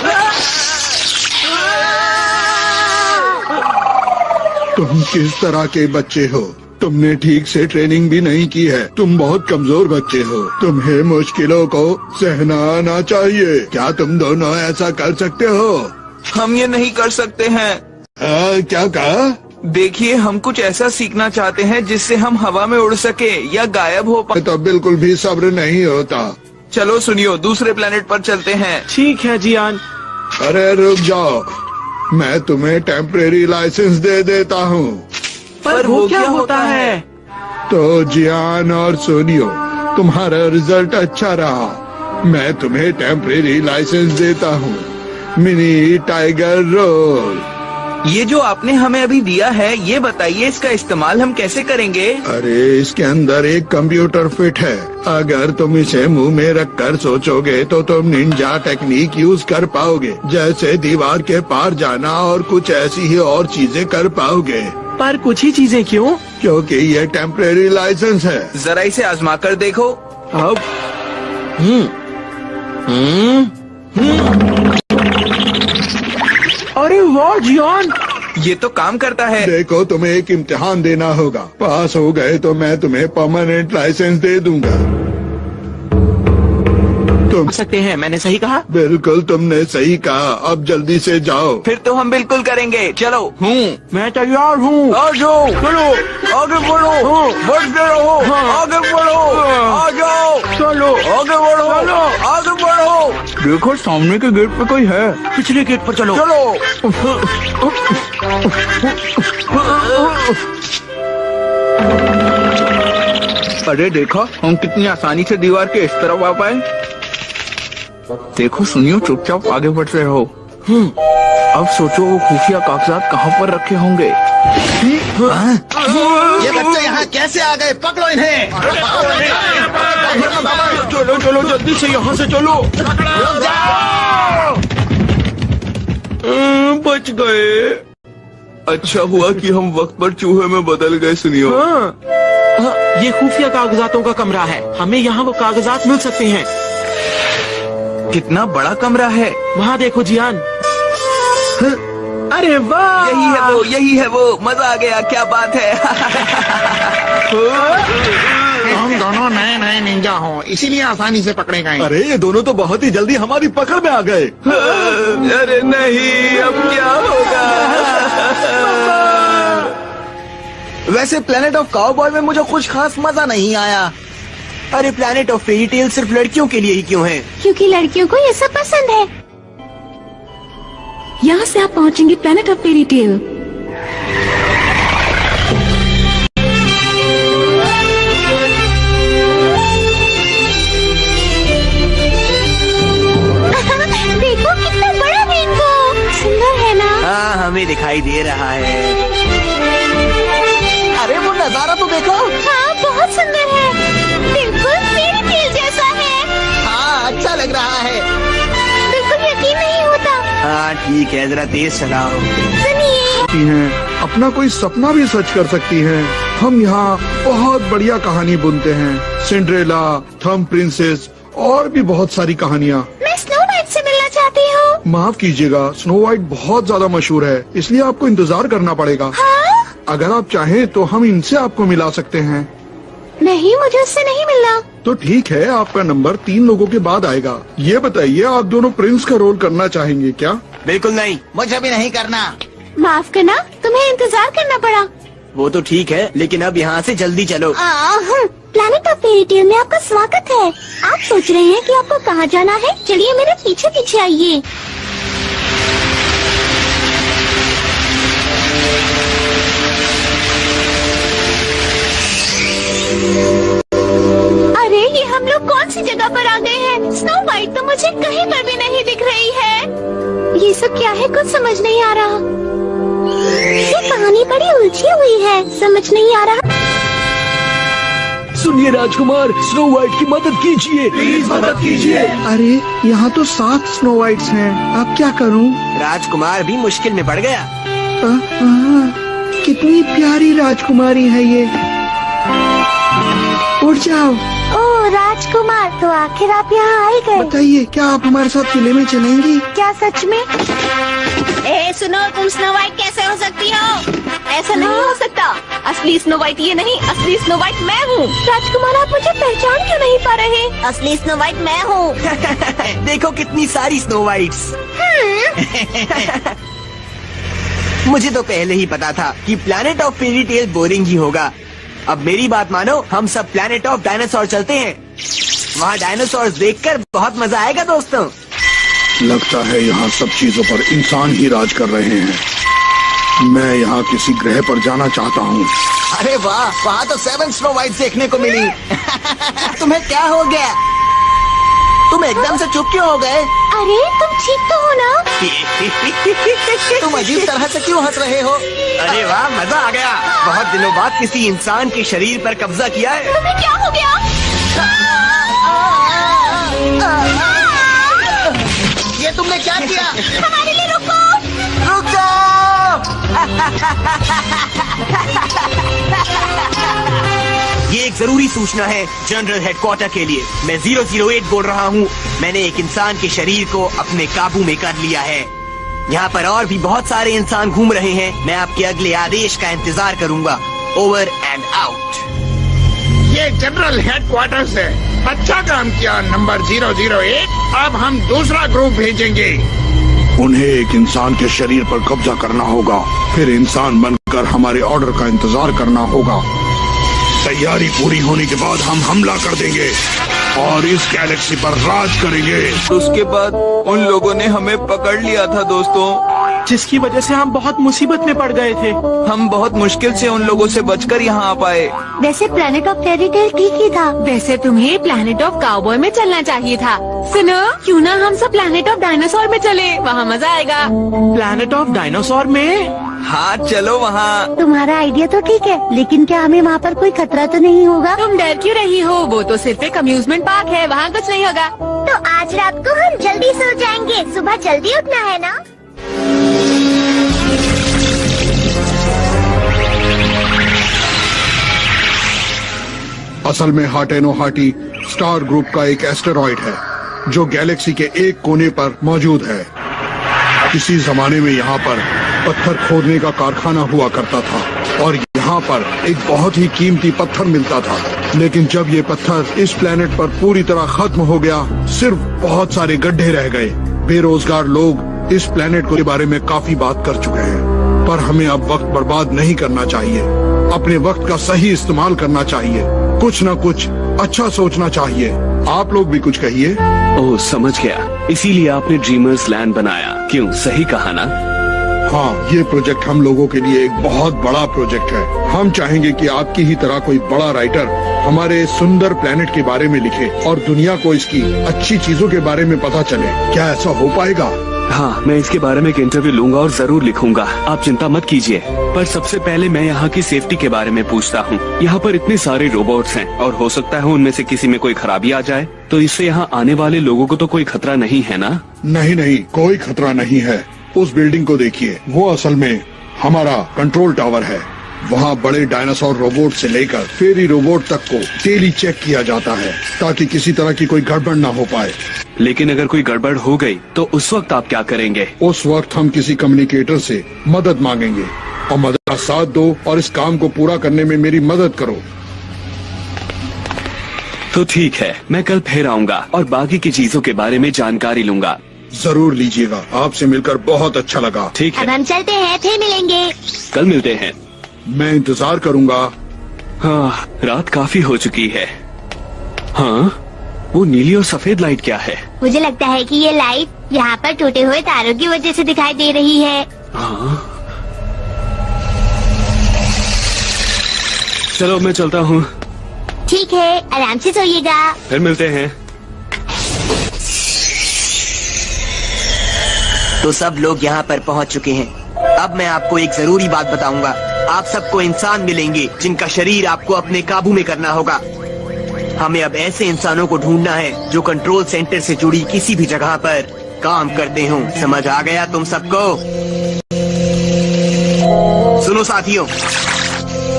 तुम किस तरह के बच्चे हो? तुमने ठीक से ट्रेनिंग भी नहीं की है। तुम बहुत कमजोर बच्चे हो। तुम्हें मुश्किलों को सहना आना चाहिए। क्या तुम दोनों ऐसा कर सकते हो? हम ये नहीं कर सकते हैं। क्या कहा? देखिए, हम कुछ ऐसा सीखना चाहते हैं जिससे हम हवा में उड़ सके या गायब हो पाए। तो बिल्कुल भी सब्र नहीं होता। चलो सुनियो, दूसरे प्लेनेट पर चलते हैं। ठीक है जियान। अरे रुक जाओ, मैं तुम्हें टेम्परेरी लाइसेंस दे देता हूँ। पर वो क्या होता है? तो जियान और सोनियो, तुम्हारा रिजल्ट अच्छा रहा। मैं तुम्हें टेम्परेरी लाइसेंस देता हूँ। Mini tiger roll. ये जो आपने हमें अभी दिया है, ये बताइए इसका इस्तेमाल हम कैसे करेंगे? अरे इसके अंदर एक कंप्यूटर फिट है। अगर तुम इसे मुंह में रखकर सोचोगे तो तुम निंजा टेक्निक यूज कर पाओगे, जैसे दीवार के पार जाना और कुछ ऐसी ही और चीजें कर पाओगे। पर कुछ ही चीजें क्यों? क्योंकि ये टेम्परेरी लाइसेंस है। जरा इसे आजमा कर देखो। अब अरे वाह जियान, ये तो काम करता है। देखो, तुम्हें एक इम्तिहान देना होगा। पास हो गए तो मैं तुम्हें परमानेंट लाइसेंस दे दूंगा। तुम सकते हैं, मैंने सही कहा? बिल्कुल तुमने सही कहा। अब जल्दी से जाओ। फिर तो हम बिल्कुल करेंगे। चलो। मैं तैयार हूँ। आ जाओ, चलो आगे बढ़ो, बढ़ते रहो, आगे बढ़ो, आ जाओ, चलो आगे बढ़ो, आगे बढ़ो। देखो सामने के गेट पे कोई है। पिछले गेट पर चलो। चलो। अरे देखो, हम कितनी आसानी से दीवार के इस तरफ आ पाए। देखो सुनियो, चुपचाप आगे बढ़ते रहो। अब सोचो वो खुफिया कागजात कहाँ पर रखे होंगे। ये बच्चे यहाँ कैसे आ गए? पकड़ो इन्हें। चलो चलो जल्दी से यहाँ से चलो। बच गए। अच्छा हुआ कि हम वक्त पर चूहे में बदल गए। सुनियो, हाँ, ये खुफिया कागजातों का कमरा है। हमें यहाँ वो कागजात मिल सकते हैं। कितना बड़ा कमरा है। वहाँ देखो जियान। अरे वाह, यही है वो, यही है वो। मजा आ गया, क्या बात है। हम दोनों नए नए निंजा हो, इसीलिए आसानी से पकड़े गए। अरे ये दोनों तो बहुत ही जल्दी हमारी पकड़ में आ गए। अरे नहीं, अब क्या होगा? वैसे प्लेनेट ऑफ काउबॉय में मुझे कुछ खास मजा नहीं आया। अरे प्लेनेट ऑफ फेरी टेल सिर्फ लड़कियों के लिए ही क्यों है? क्योंकि लड़कियों को ये सब पसंद है। यहाँ से आप पहुँचेंगे प्लेनेट ऑफ फेरी टेल। देखो कितना बड़ा रेनबो, सुंदर है ना? हाँ, हमें दिखाई दे रहा है। अरे वो नजारा तो देखो। हाँ, बहुत सुंदर है। बिल्कुल फेरी टेल जैसा है। हाँ, अच्छा लग रहा है। बिल्कुल यकीन नहीं होता। हाँ ठीक है, जरा तेज चलाओ। सुनिए, अपना कोई सपना भी सच कर सकती हैं। हम यहाँ बहुत बढ़िया कहानी बुनते हैं। सिंड्रेला, थंब प्रिंसेस और भी बहुत सारी कहानियाँ। मैं स्नो वाइट से मिलना चाहती हूँ। माफ कीजिएगा, स्नो वाइट बहुत ज्यादा मशहूर है, इसलिए आपको इंतजार करना पड़ेगा। हाँ? अगर आप चाहें तो हम इनसे आपको मिला सकते हैं। नहीं, मुझे उससे नहीं मिलना। तो ठीक है, आपका नंबर 3 लोगों के बाद आएगा। ये बताइए, आप दोनों प्रिंस का रोल करना चाहेंगे क्या? बिल्कुल नहीं। मुझे भी नहीं करना। माफ करना, तुम्हें इंतजार करना पड़ा। वो तो ठीक है, लेकिन अब यहाँ से जल्दी चलो। प्लैनेट ऑफ फेरी टेल में आपका स्वागत है। आप सोच रहे हैं कि आपको कहाँ जाना है? चलिए मेरे पीछे पीछे आइए। अरे ये हम लोग कौन सी जगह पर आ गए हैं? स्नो वाइट तो मुझे कहीं पर भी नहीं दिख रही है। ये सब क्या है, कुछ समझ नहीं आ रहा। ये कहानी बड़ी उलझी हुई है, समझ नहीं आ रहा। सुनिए राजकुमार, स्नो वाइट की मदद कीजिए, प्लीज मदद कीजिए। अरे यहाँ तो 7 स्नो वाइट्स हैं, अब क्या करूँ? राजकुमार भी मुश्किल में पड़ गया। कितनी प्यारी राजकुमारी है ये। उठ जाओ। ओह राजकुमार, तो आखिर आप यहाँ आए गए। बताइए, क्या आप हमारे साथ किले में चलेंगी? क्या सच में? सुनो, तुम स्नो वाइट कैसे हो सकती हो? ऐसा नहीं हो सकता। असली स्नो वाइट ये नहीं, असली स्नो वाइट मैं हूँ। राजकुमार, आप मुझे पहचान क्यों नहीं पा रहे? असली स्नो वाइट मैं हूँ। देखो कितनी सारी स्नो वाइट्स। मुझे तो पहले ही पता था कि planet of fairy tale boring ही होगा। अब मेरी बात मानो, हम सब प्लैनेट ऑफ डायनासोर चलते हैं। वहाँ डायनासोर देखकर बहुत मजा आएगा दोस्तों। लगता है यहाँ सब चीजों पर इंसान ही राज कर रहे हैं। मैं यहाँ किसी ग्रह पर जाना चाहता हूँ। अरे वाह, वहाँ तो 7 स्नो वाइट देखने को मिली। तुम्हें क्या हो गया? तुम एकदम से चुप क्यों हो गए? अरे तुम ठीक तो हो ना? तुम अजीब तरह से क्यों हंस रहे हो? अरे वाह, मजा आ गया। बहुत दिनों बाद किसी इंसान के शरीर पर कब्जा किया है। तुम्हें क्या हो गया? ये तुमने क्या किया? हमारे लिए रुको। रुक जाओ। ये एक जरूरी सूचना है जनरल हेडक्वार्टर के लिए। मैं 008 बोल रहा हूँ। मैंने एक इंसान के शरीर को अपने काबू में कर लिया है। यहाँ पर और भी बहुत सारे इंसान घूम रहे हैं। मैं आपके अगले आदेश का इंतजार करूँगा। Over and out. ये जनरल हेडक्वार्टर्स है। अच्छा काम किया नंबर 008। अब हम दूसरा ग्रुप भेजेंगे। उन्हें एक इंसान के शरीर पर कब्जा करना होगा, फिर इंसान बनकर हमारे ऑर्डर का इंतजार करना होगा। तैयारी पूरी होने के बाद हम हमला कर देंगे और इस गैलेक्सी पर राज करेंगे। उसके बाद उन लोगों ने हमें पकड़ लिया था दोस्तों, जिसकी वजह से हम बहुत मुसीबत में पड़ गए थे। हम बहुत मुश्किल से उन लोगों से बचकर यहाँ आ पाए। वैसे प्लैनेट ऑफ फेरी टेल ठीक ही था। वैसे तुम्हें प्लैनेट ऑफ काउबॉय में चलना चाहिए था। सुनो, क्यों ना हम सब प्लैनेट ऑफ डायनासोर में चले, वहाँ मजा आएगा। प्लैनेट ऑफ डायनासोर में? हाँ चलो वहाँ। तुम्हारा आइडिया तो ठीक है, लेकिन क्या हमें वहाँ पर कोई खतरा तो नहीं होगा? तुम डर क्यों रही हो? वो तो सिर्फ एक अम्यूजमेंट पार्क है, वहाँ कुछ नहीं होगा। तो आज रात को हम जल्दी सो जाएंगे, सुबह जल्दी उठना है ना? असल में हाटेनो हाटी स्टार ग्रुप का एक एस्टेरॉइड है जो गैलेक्सी के एक कोने पर मौजूद है। किसी जमाने में यहाँ पर पत्थर खोदने का कारखाना हुआ करता था और यहाँ पर एक बहुत ही कीमती पत्थर मिलता था। लेकिन जब ये पत्थर इस प्लेनेट पर पूरी तरह खत्म हो गया, सिर्फ बहुत सारे गड्ढे रह गए। बेरोजगार लोग इस प्लेनेट के बारे में काफी बात कर चुके हैं, पर हमें अब वक्त बर्बाद नहीं करना चाहिए। अपने वक्त का सही इस्तेमाल करना चाहिए। कुछ न कुछ अच्छा सोचना चाहिए। आप लोग भी कुछ कहिए। ओह समझ गया, इसीलिए आपने ड्रीमर्स लैंड बनाया। क्यों, सही कहा ना? हाँ, ये प्रोजेक्ट हम लोगों के लिए एक बहुत बड़ा प्रोजेक्ट है। हम चाहेंगे कि आपकी ही तरह कोई बड़ा राइटर हमारे सुंदर प्लेनेट के बारे में लिखे और दुनिया को इसकी अच्छी चीजों के बारे में पता चले। क्या ऐसा हो पाएगा? हाँ, मैं इसके बारे में एक इंटरव्यू लूंगा और जरूर लिखूंगा। आप चिंता मत कीजिए। पर सबसे पहले मैं यहाँ की सेफ्टी के बारे में पूछता हूँ। यहाँ पर इतने सारे रोबोट्स हैं और हो सकता है उनमें से किसी में कोई खराबी आ जाए, तो इससे यहाँ आने वाले लोगों को तो कोई खतरा नहीं है ना? नहीं नहीं, कोई खतरा नहीं है। उस बिल्डिंग को देखिए, वो असल में हमारा कंट्रोल टावर है। वहाँ बड़े डायनासोर रोबोट से लेकर फेरी रोबोट तक को डेली चेक किया जाता है ताकि किसी तरह की कोई गड़बड़ न हो पाए। लेकिन अगर कोई गड़बड़ हो गई तो उस वक्त आप क्या करेंगे? उस वक्त हम किसी कम्युनिकेटर से मदद मांगेंगे और मदद का साथ दो और इस काम को पूरा करने में मेरी मदद करो। तो ठीक है, मैं कल फिर आऊँगा और बाकी की चीजों के बारे में जानकारी लूंगा। जरूर लीजिएगा, आपसे मिलकर बहुत अच्छा लगा। ठीक है, अब हम चलते हैं, फिर मिलेंगे। कल मिलते हैं। मैं इंतजार करूंगा। हाँ, रात काफी हो चुकी है। हाँ, वो नीली और सफेद लाइट क्या है? मुझे लगता है कि ये लाइट यहाँ पर टूटे हुए तारों की वजह से दिखाई दे रही है। हाँ, चलो मैं चलता हूँ। ठीक है, आराम से सोइएगा। फिर मिलते हैं। तो सब लोग यहाँ पर पहुँच चुके हैं। अब मैं आपको एक जरूरी बात बताऊंगा। आप सबको इंसान मिलेंगे जिनका शरीर आपको अपने काबू में करना होगा। हमें अब ऐसे इंसानों को ढूंढना है जो कंट्रोल सेंटर से जुड़ी किसी भी जगह पर काम करते हों। समझ आ गया तुम सबको? सुनो साथियों,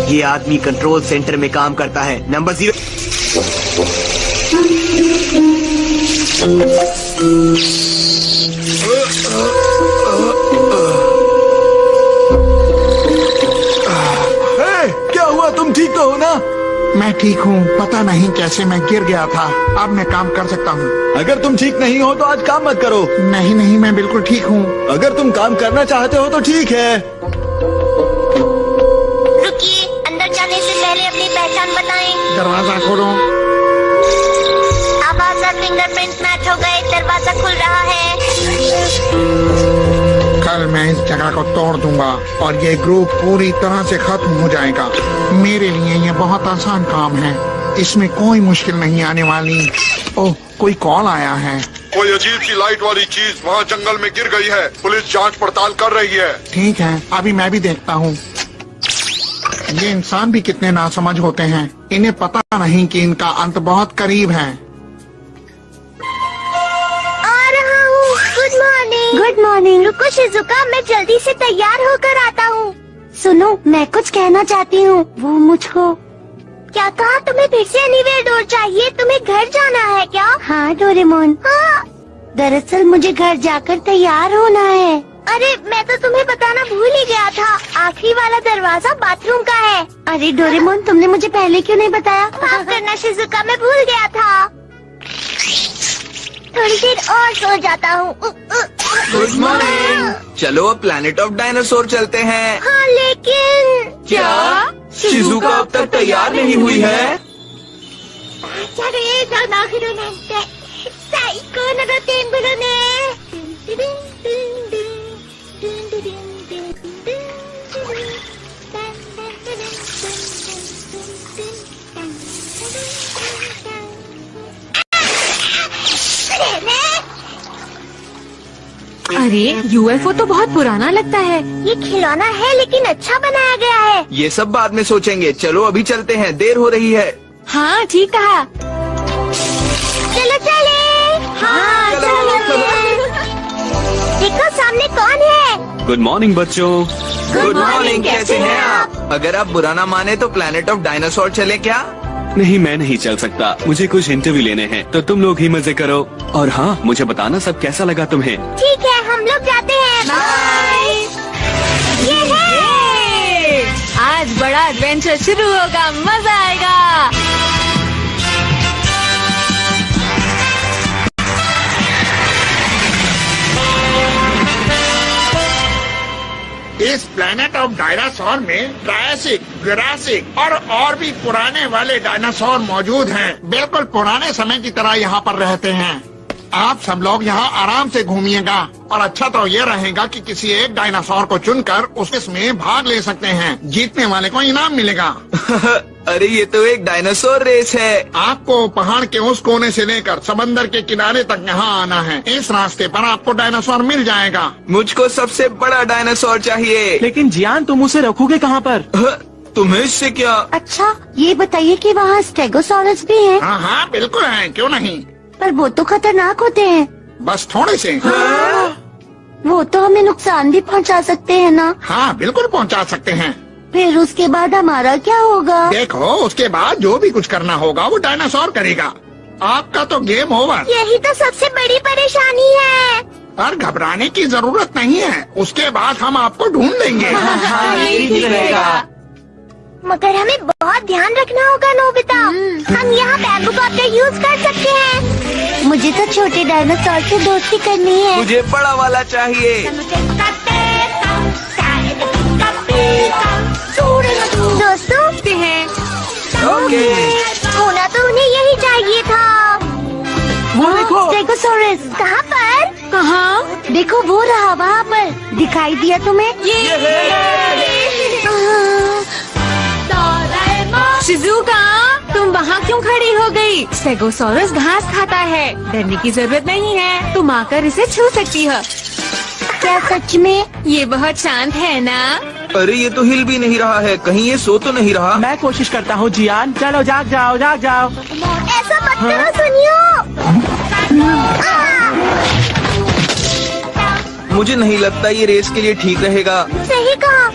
ये आदमी कंट्रोल सेंटर में काम करता है। नंबर 0। क्या हुआ? तुम ठीक तो हो ना? मैं ठीक हूँ। पता नहीं कैसे मैं गिर गया था। अब मैं काम कर सकता हूँ। अगर तुम ठीक नहीं हो तो आज काम मत करो। नहीं नहीं, मैं बिल्कुल ठीक हूँ। अगर तुम काम करना चाहते हो तो ठीक है। रुकिए, अंदर जाने से पहले अपनी पहचान बताएं। दरवाजा खोलो। आवाज और फिंगरप्रिंट मैच हो गए। दरवाजा खुल रहा है। कल मैं इस जगह को तोड़ दूंगा और ये ग्रुप पूरी तरह से खत्म हो जाएगा। मेरे लिए ये बहुत आसान काम है। इसमें कोई मुश्किल नहीं आने वाली। ओह, कोई कॉल आया है। कोई अजीब सी लाइट वाली चीज वहाँ जंगल में गिर गई है। पुलिस जांच पड़ताल कर रही है। ठीक है, अभी मैं भी देखता हूँ। ये इंसान भी कितने नासमझ होते हैं। इन्हें पता नहीं कि इनका अंत बहुत करीब है। आ रहा हूँ। Good morning. Good morning. रुको शिजुका, मैं जल्दी से तैयार होकर आता हूँ। सुनो, मैं कुछ कहना चाहती हूँ। वो मुझको क्या कहा? तुम्हें फिर से एनीवेयर डोर चाहिए? तुम्हें घर जाना है क्या? हाँ डोरेमोन। हाँ, दरअसल मुझे घर जाकर तैयार होना है। अरे मैं तो तुम्हें बताना भूल ही गया था। आखिरी वाला दरवाजा बाथरूम का है। अरे डोरेमोन, तुमने मुझे पहले क्यों नहीं बताया? माफ करना शिजुका, मैं भूल गया था। थोड़ी देर और सो जाता हूँ। Good morning. चलो अब प्लैनेट ऑफ डायनासोर चलते हैं। हाँ लेकिन क्या शिजुका अब तक तैयार नहीं हुई है? अरे यूएफओ तो बहुत पुराना लगता है। ये खिलौना है लेकिन अच्छा बनाया गया है। ये सब बाद में सोचेंगे। चलो अभी चलते हैं, देर हो रही है। हाँ ठीक कहा। चलो चले। हाँ चलो। देखो सामने कौन है? गुड मॉर्निंग बच्चों। Good morning. कैसे हैं आप? अगर आप बुरा ना माने तो प्लैनेट ऑफ डायनासोर चले क्या? नहीं, मैं नहीं चल सकता। मुझे कुछ इंटरव्यू लेने हैं, तो तुम लोग ही मजे करो। और हाँ, मुझे बताना सब कैसा लगा तुम्हें। ठीक है, हम लोग जाते हैं। बाय। ये है। आज बड़ा एडवेंचर शुरू होगा, मजा आएगा। इस प्लैनेट ऑफ डायनासोर में ट्रायसिक, जुरासिक और भी पुराने वाले डायनासोर मौजूद हैं। बिल्कुल पुराने समय की तरह यहाँ पर रहते हैं। आप सब लोग यहाँ आराम से घूमिएगा और अच्छा तो ये रहेगा कि किसी एक डायनासोर को चुनकर उसमें भाग ले सकते हैं। जीतने वाले को इनाम मिलेगा। अरे ये तो एक डायनासोर रेस है। आपको पहाड़ के उस कोने से लेकर समंदर के किनारे तक यहाँ आना है। इस रास्ते पर आपको डायनासोर मिल जाएगा। मुझको सबसे बड़ा डायनासोर चाहिए। लेकिन जियान, तुम उसे रखोगे कहाँ पर? तुम्हें इससे क्या? अच्छा ये बताइए कि वहाँ स्टेगोसॉरस भी है? हाँ हाँ बिल्कुल है, क्यों नहीं। पर वो तो खतरनाक होते हैं। बस थोड़े से। वो तो हमें नुकसान भी पहुँचा सकते हैं ना? हाँ बिल्कुल पहुँचा सकते हैं। फिर उसके बाद हमारा क्या होगा? देखो, उसके बाद जो भी कुछ करना होगा वो डायनासोर करेगा। आपका तो गेम ओवर। यही तो सबसे बड़ी परेशानी है। पर घबराने की जरूरत नहीं है, उसके बाद हम आपको ढूंढ लेंगे। मगर हमें बहुत ध्यान रखना होगा नोबिता। हम यहाँ बैम्बू कॉप्टर यूज कर सकते हैं। मुझे तो छोटे डायनासोर से दोस्ती करनी है। मुझे बड़ा वाला चाहिए। दोस्तों हैं। ओके। होना तो उन्हें यही चाहिए था। वो देखो। स्टेगोसॉरस कहाँ पर? कहाँ? देखो वो रहा वहाँ पर। दिखाई दिया तुम्हें? शिजुका, तुम वहाँ क्यों खड़ी हो गई? स्टेगोसॉरस घास खाता है, डरने की जरूरत नहीं है। तुम आकर इसे छू सकती हो। क्या सच में? ये बहुत शांत है ना? अरे ये तो हिल भी नहीं रहा है, कहीं ये सो तो नहीं रहा? मैं कोशिश करता हूँ जियान, चलो जाग जाओ जाग जाओ। ऐसा मत करो सुनियो। मुझे नहीं लगता ये रेस के लिए ठीक रहेगा। सही कहा,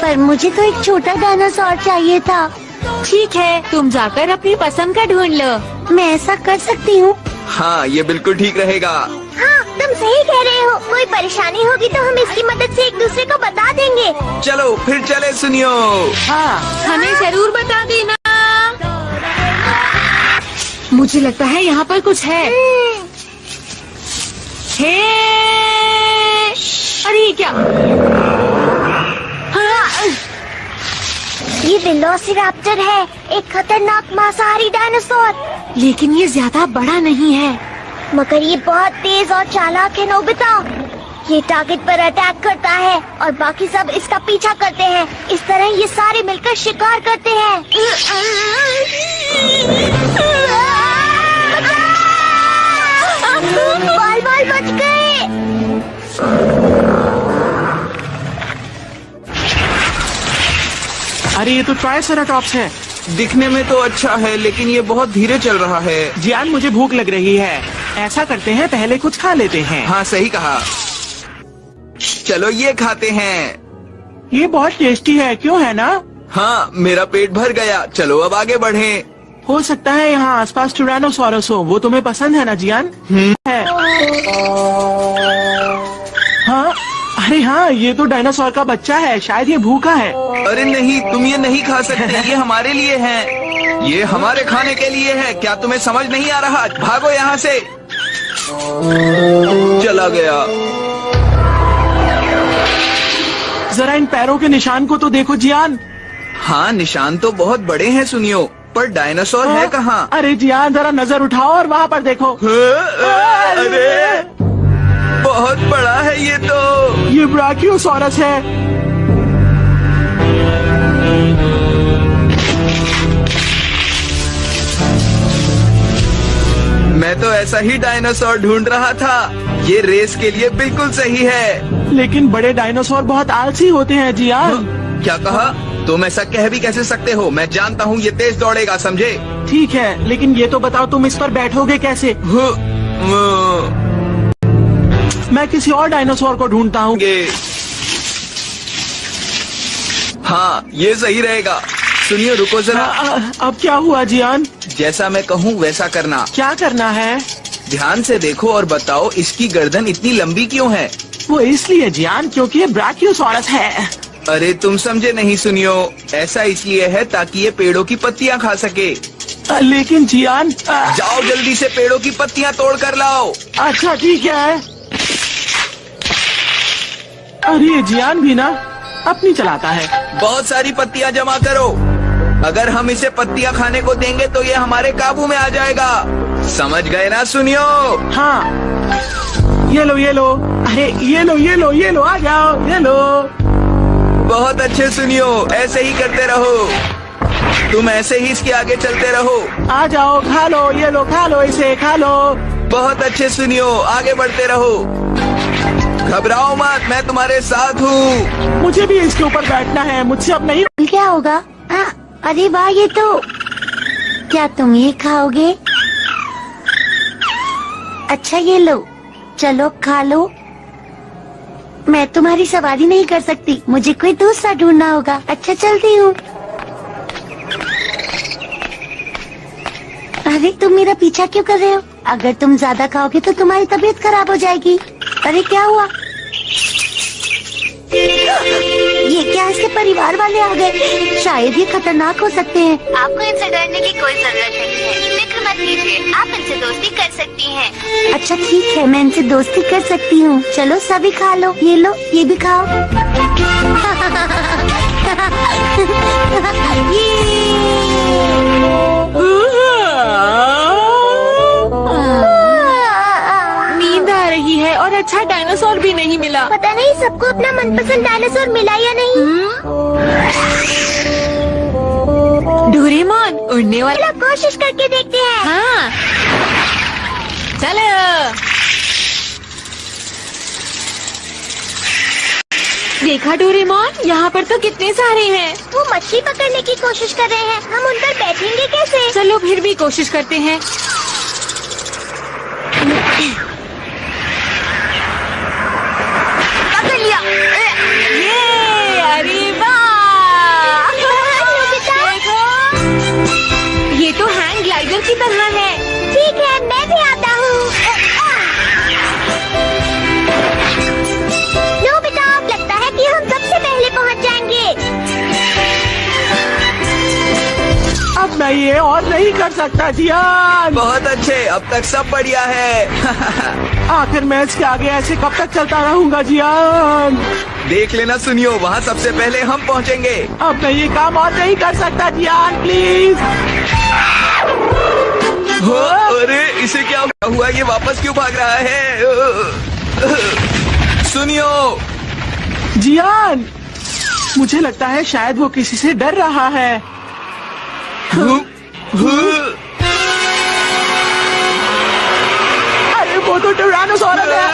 पर मुझे तो एक छोटा डायनासोर चाहिए था। ठीक है, तुम जाकर अपनी पसंद का ढूंढ लो। मैं ऐसा कर सकती हूँ। हाँ, ये बिल्कुल ठीक रहेगा। हाँ, तुम सही कह रहे हो। कोई परेशानी होगी तो हम इसकी मदद से एक दूसरे को बता देंगे। चलो फिर चले सुनियो। हाँ, हमें जरूर बता देना। मुझे लगता है यहाँ पर कुछ है। हे, अरे ये क्या? हाँ, ये वेलोसिराप्टर है, एक खतरनाक मांसाहारी डायनासोर। लेकिन ये ज्यादा बड़ा नहीं है। मगर ये बहुत तेज और चालाक है नोबिता। ये टारगेट पर अटैक करता है और बाकी सब इसका पीछा करते हैं। इस तरह ये सारे मिलकर शिकार करते हैं। बाल बाल बच गए। अरे ये तो ट्राइसेराटॉप्स है। दिखने में तो अच्छा है, लेकिन ये बहुत धीरे चल रहा है। जियान, मुझे भूख लग रही है। ऐसा करते हैं, पहले कुछ खा लेते हैं। हाँ सही कहा। चलो ये खाते हैं। ये बहुत टेस्टी है, क्यों है ना? हाँ, मेरा पेट भर गया। चलो अब आगे बढ़ें। हो सकता है यहाँ आसपास टायरानोसॉरस हो। वो तुम्हें पसंद है ना जियान? है। हाँ, अरे हाँ, ये तो डायनासोर का बच्चा है। शायद ये भूखा है। अरे नहीं, तुम ये नहीं खा सकते। ये हमारे लिए है। ये हमारे खाने के लिए है। क्या तुम्हें समझ नहीं आ रहा? भागो यहाँ से। चला गया। जरा इन पैरों के निशान को तो देखो जियान। हाँ, निशान तो बहुत बड़े हैं सुनियो, पर डायनासोर है कहाँ? अरे जियान, जरा नजर उठाओ और वहाँ पर देखो। अरे बहुत बड़ा है ये तो। ये ब्राकियोसॉरस है। मैं तो ऐसा ही डायनासोर ढूंढ रहा था। ये रेस के लिए बिल्कुल सही है। लेकिन बड़े डायनासोर बहुत आलसी होते हैं जियान। क्या कहा? तुम ऐसा कह भी कैसे सकते हो? मैं जानता हूँ ये तेज दौड़ेगा, समझे? ठीक है, लेकिन ये तो बताओ तुम इस पर बैठोगे कैसे? मैं किसी और डायनासोर को ढूंढता हूँ। हाँ, ये सही रहेगा। सुनिए, रुको जरा। अब क्या हुआ जियान? जैसा मैं कहूँ वैसा करना। क्या करना है? ध्यान से देखो और बताओ इसकी गर्दन इतनी लंबी क्यों है? वो इसलिए जियान, क्योंकि ये ब्राकियोसॉरस है। अरे तुम समझे नहीं सुनियो। ऐसा इसलिए है ताकि ये पेड़ों की पत्तियाँ खा सके। लेकिन जियान, जाओ जल्दी से पेड़ों की पत्तियाँ तोड़ कर लाओ। अच्छा ठीक है। अरे जियान भी ना अपनी चलाता है। बहुत सारी पत्तियाँ जमा करो। अगर हम इसे पत्तियाँ खाने को देंगे तो ये हमारे काबू में आ जाएगा। समझ गए ना सुनियो? हाँ, ये लो ये लो। अरे ये लो ये लो ये लो, आ जाओ, ये लो। बहुत अच्छे सुनियो, ऐसे ही करते रहो। तुम ऐसे ही इसके आगे चलते रहो। आ जाओ, खा लो, ये लो, खा लो, इसे खा लो। बहुत अच्छे सुनियो, आगे बढ़ते रहो। घबराओ मत, मैं तुम्हारे साथ हूँ। मुझे भी इसके ऊपर बैठना है, मुझसे अब नहीं। क्या होगा? अरे वाह, ये तो। क्या तुम ये खाओगे? अच्छा ये लो, चलो खा लो। मैं तुम्हारी सवारी नहीं कर सकती, मुझे कोई दूसरा ढूंढना होगा। अच्छा चलती हूँ। अरे तुम मेरा पीछा क्यों कर रहे हो? अगर तुम ज्यादा खाओगे तो तुम्हारी तबीयत खराब हो जाएगी। अरे क्या हुआ? ये क्या, इसके परिवार वाले आ गए? शायद ये खतरनाक हो सकते हैं। आपको इनसे डरने की कोई जरूरत नहीं है। फिक्र मत कीजिए, आप इनसे दोस्ती कर सकती हैं। अच्छा ठीक है, मैं इनसे दोस्ती कर सकती हूँ। चलो सभी खा लो, ये भी खाओ। नींद आ रही है और अच्छा डायनासोर भी नहीं मिला। पता नहीं सबको अपना मनपसंद डायनासोर मिला या नहीं। डोरेमोन, उड़ने वाला। कोशिश करके देखते हैं। हाँ, चलो। देखा डोरेमोन, यहाँ पर तो कितने सारे हैं। वो मछली पकड़ने की कोशिश कर रहे हैं, हम उन पर बैठेंगे कैसे? चलो फिर भी कोशिश करते हैं। पकड़ लिया। ये अरे वाह! देखो, ये तो हैंग ग्लाइडर की तरह है। ठीक है, मैं भी आता हूँ। नोबिता, लगता है कि हम सबसे पहले पहुँच जाएंगे। अब मैं ये और नहीं कर सकता जियान। बहुत अच्छे, अब तक सब बढ़िया है। आखिर मैं इसके आगे ऐसे कब तक चलता रहूंगा जियान? देख लेना सुनियो, वहाँ सबसे पहले हम पहुँचेंगे। अब मैं ये काम और नहीं कर सकता जियान, प्लीज। हो, अरे इसे क्या हुआ? ये वापस क्यों भाग रहा है? सुनियो जियान, मुझे लगता है शायद वो किसी से डर रहा है। अरे वो तो टायरानोसॉरस है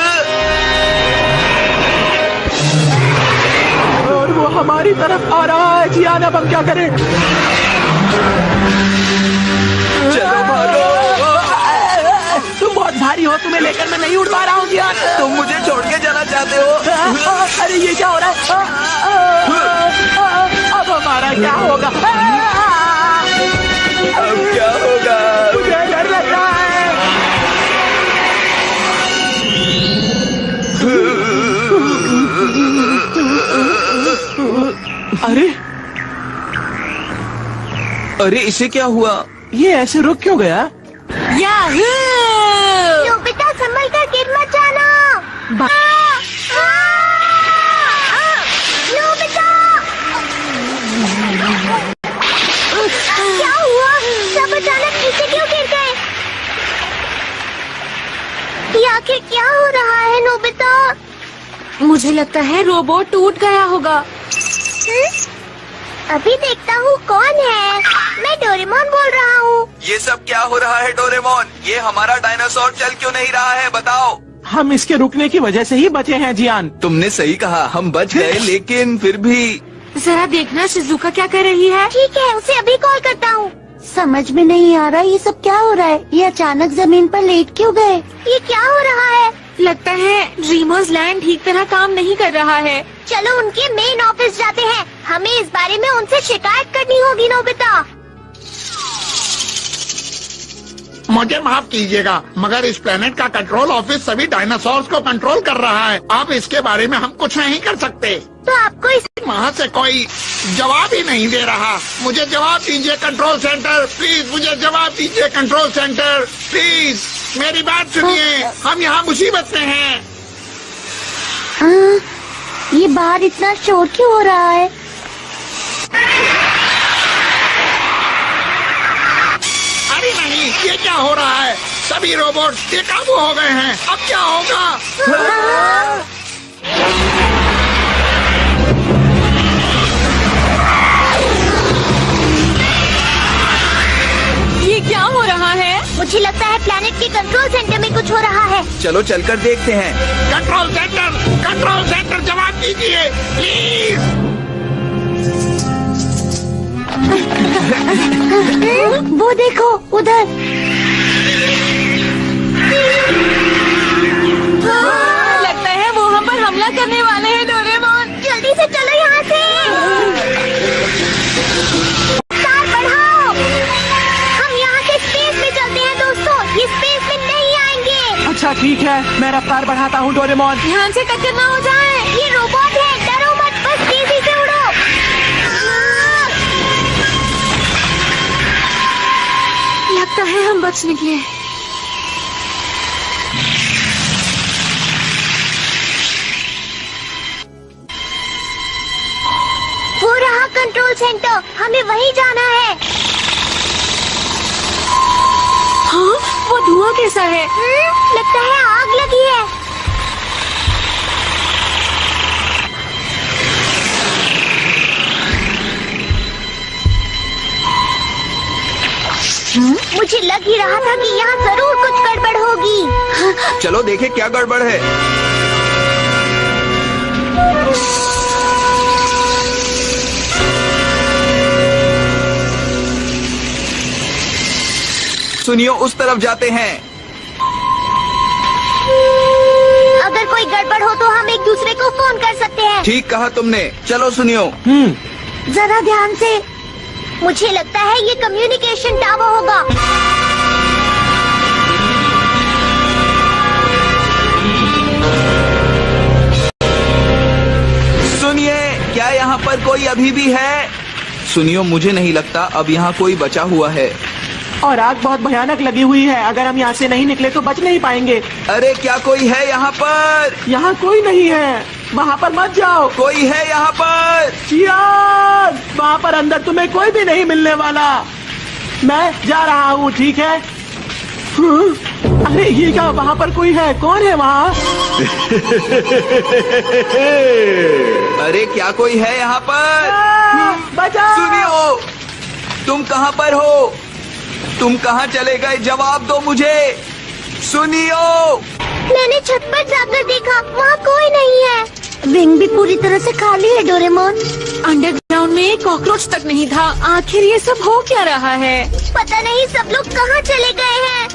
और वो हमारी तरफ आ रहा है। जियान, अब हम क्या करें? चलो भागो। तुम बहुत भारी हो, तुम्हें लेकर मैं नहीं उड़ पा रहा हूँ जियान। तुम मुझे छोड़ के जाना चाहते हो? अरे ये क्या हो रहा है? अब हमारा क्या होगा? अब क्या होगा? मुझे डर लग रहा है। अरे अरे इसे क्या हुआ? ये ऐसे रुक क्यों गया? याहू! नोबिता, संभल कर गिर मत जाना। नोबिता! क्या हुआ? सब अचानक नीचे क्यों गिर गए? ये आखिर क्या हो रहा है नोबिता? मुझे लगता है रोबोट टूट गया होगा। अभी देखता हूँ कौन है। मैं डोरेमोन बोल रहा हूँ। ये सब क्या हो रहा है डोरेमोन? ये हमारा डायनासोर चल क्यों नहीं रहा है, बताओ। हम इसके रुकने की वजह से ही बचे हैं जियान। तुमने सही कहा, हम बच गए, लेकिन फिर भी। जरा देखना शिजुका क्या कर रही है। ठीक है, उसे अभी कॉल करता हूँ। समझ में नहीं आ रहा ये सब क्या हो रहा है। ये अचानक जमीन पर लेट क्यों गए? ये क्या हो रहा है? लगता है ड्रीमर्स लैंड ठीक तरह काम नहीं कर रहा है। चलो उनके मेन ऑफिस जाते हैं। हमें इस बारे में उनसे शिकायत करनी होगी नोबिता। मुझे माफ कीजिएगा, मगर इस प्लेनेट का कंट्रोल ऑफिस सभी डायनासोर्स को कंट्रोल कर रहा है। अब इसके बारे में हम कुछ नहीं कर सकते। तो आपको इस वहाँ से कोई जवाब ही नहीं दे रहा। मुझे जवाब दीजिए कंट्रोल सेंटर, प्लीज मुझे जवाब दीजिए कंट्रोल सेंटर, प्लीज मेरी बात सुनिए। हम यहाँ मुसीबत में हैं। ये बाहर इतना शोर क्यों हो रहा है? अरे नहीं, ये क्या हो रहा है? सभी रोबोट बेकाबू हो गए हैं। अब क्या होगा? ये क्या हो रहा है? मुझे लगता है प्लैनेट के कंट्रोल सेंटर में कुछ हो रहा है। चलो चलकर देखते हैं। कंट्रोल सेंटर जवाब दीजिए प्लीज। वो देखो उधर। लगता है वो हम पर हमला करने वाले हैं डोरेमोन। जल्दी से चलो यहाँ से। तार बढ़ाओ। हम यहाँ से स्पेस में चलते हैं दोस्तों। ये स्पेस में नहीं आएंगे। अच्छा ठीक है, मैं रफ्तार बढ़ाता हूँ डोरेमोन। ध्यान से टक्कर ना हो जाए। ये रोबोट है, डरो मत, बस तेजी से उड़ो। लगता है हम बच निकले। वो रहा कंट्रोल सेंटर, हमें वहीं जाना है। हाँ, वो धुआं कैसा है? लगता है आग लगी है। मुझे लग ही रहा था कि यहाँ जरूर कुछ गड़बड़ होगी। चलो देखे क्या गड़बड़ है। सुनियो उस तरफ जाते हैं। अगर कोई गड़बड़ हो तो हम एक दूसरे को फोन कर सकते हैं। ठीक कहा तुमने, चलो सुनियो। जरा ध्यान से, मुझे लगता है ये कम्युनिकेशन टावर होगा। सुनिए, क्या यहाँ पर कोई अभी भी है? सुनियो, मुझे नहीं लगता अब यहाँ कोई बचा हुआ है। और आग बहुत भयानक लगी हुई है, अगर हम यहाँ से नहीं निकले तो बच नहीं पाएंगे। अरे क्या कोई है यहाँ पर? यहाँ कोई नहीं है, वहाँ पर मत जाओ। कोई है यहाँ पर? चियान, वहाँ पर अंदर तुम्हें कोई भी नहीं मिलने वाला। मैं जा रहा हूँ, ठीक है? अरे ये क्या, वहाँ पर कोई है? कौन है वहाँ? अरे क्या कोई है यहाँ पर? बचाओ! सुनियो, तुम कहाँ पर हो? तुम कहाँ चले गए? जवाब दो मुझे। सुनियो, मैंने छत पर जाकर देखा, वहाँ कोई नहीं है। विंग भी पूरी तरह से खाली है डोरेमोन। अंडरग्राउंड में एक कॉकरोच तक नहीं था। आखिर ये सब हो क्या रहा है? पता नहीं सब लोग कहाँ चले गए हैं।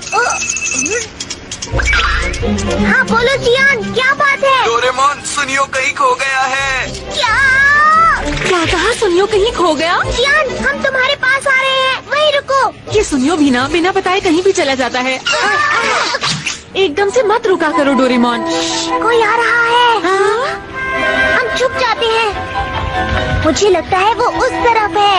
हाँ बोलो जियान, क्या बात है? डोरेमोन, सुनियो कहीं खो गया है। क्या कहा? सुनियो कहीं खो गया? जियान, हम तुम्हारे पास आ रहे हैं, वहीं रुको। ये सुनियो भी ना बिना बताए कहीं भी चला जाता है। एकदम से मत रुका करो डोरेमोन। कोई आ रहा है। हाँ? हम छुप जाते हैं। मुझे लगता है वो उस तरफ है।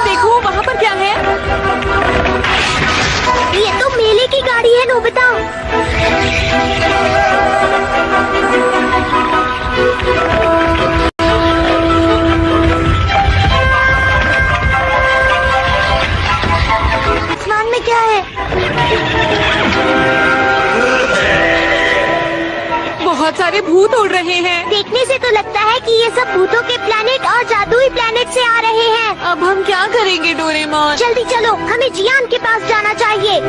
देखो वहाँ पर क्या है? ये तो मेले की गाड़ी है नोबिता। आसमान में क्या है? बहुत सारे भूत उड़ रहे हैं। देखने से तो लगता है कि ये सब भूतों के प्लेनेट और जादुई प्लेनेट से आ रहे हैं। अब हम क्या करेंगे डोरेमोन? जल्दी चलो, हमें जियान के पास जाना चाहिए।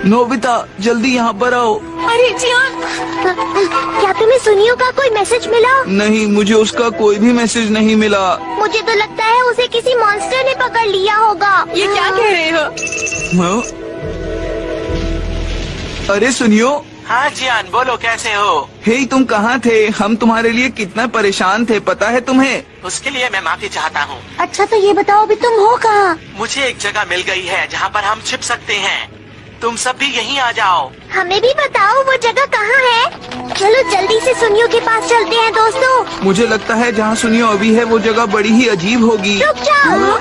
नोबिता, जल्दी यहाँ पर आओ। अरे जियान, क्या तुम्हें सुनियो का कोई मैसेज मिला? नहीं, मुझे उसका कोई भी मैसेज नहीं मिला। मुझे तो लगता है उसे किसी मॉन्स्टर ने पकड़ लिया होगा। ये क्या कह रहे हो? हाँ? अरे सुनियो। हाँ जियान, बोलो कैसे हो? हे, तुम कहाँ थे? हम तुम्हारे लिए कितना परेशान थे, पता है तुम्हें? उसके लिए मैं माफी चाहता हूँ। अच्छा तो ये बताओ अभी तुम हो कहाँ? मुझे एक जगह मिल गई है जहाँ पर हम छिप सकते हैं। तुम सब भी यहीं आ जाओ। हमें भी बताओ वो जगह कहाँ है। चलो जल्दी से सुनियो के पास चलते हैं दोस्तों। मुझे लगता है जहाँ सुनियो अभी है वो जगह बड़ी ही अजीब होगी। रुक जाओ।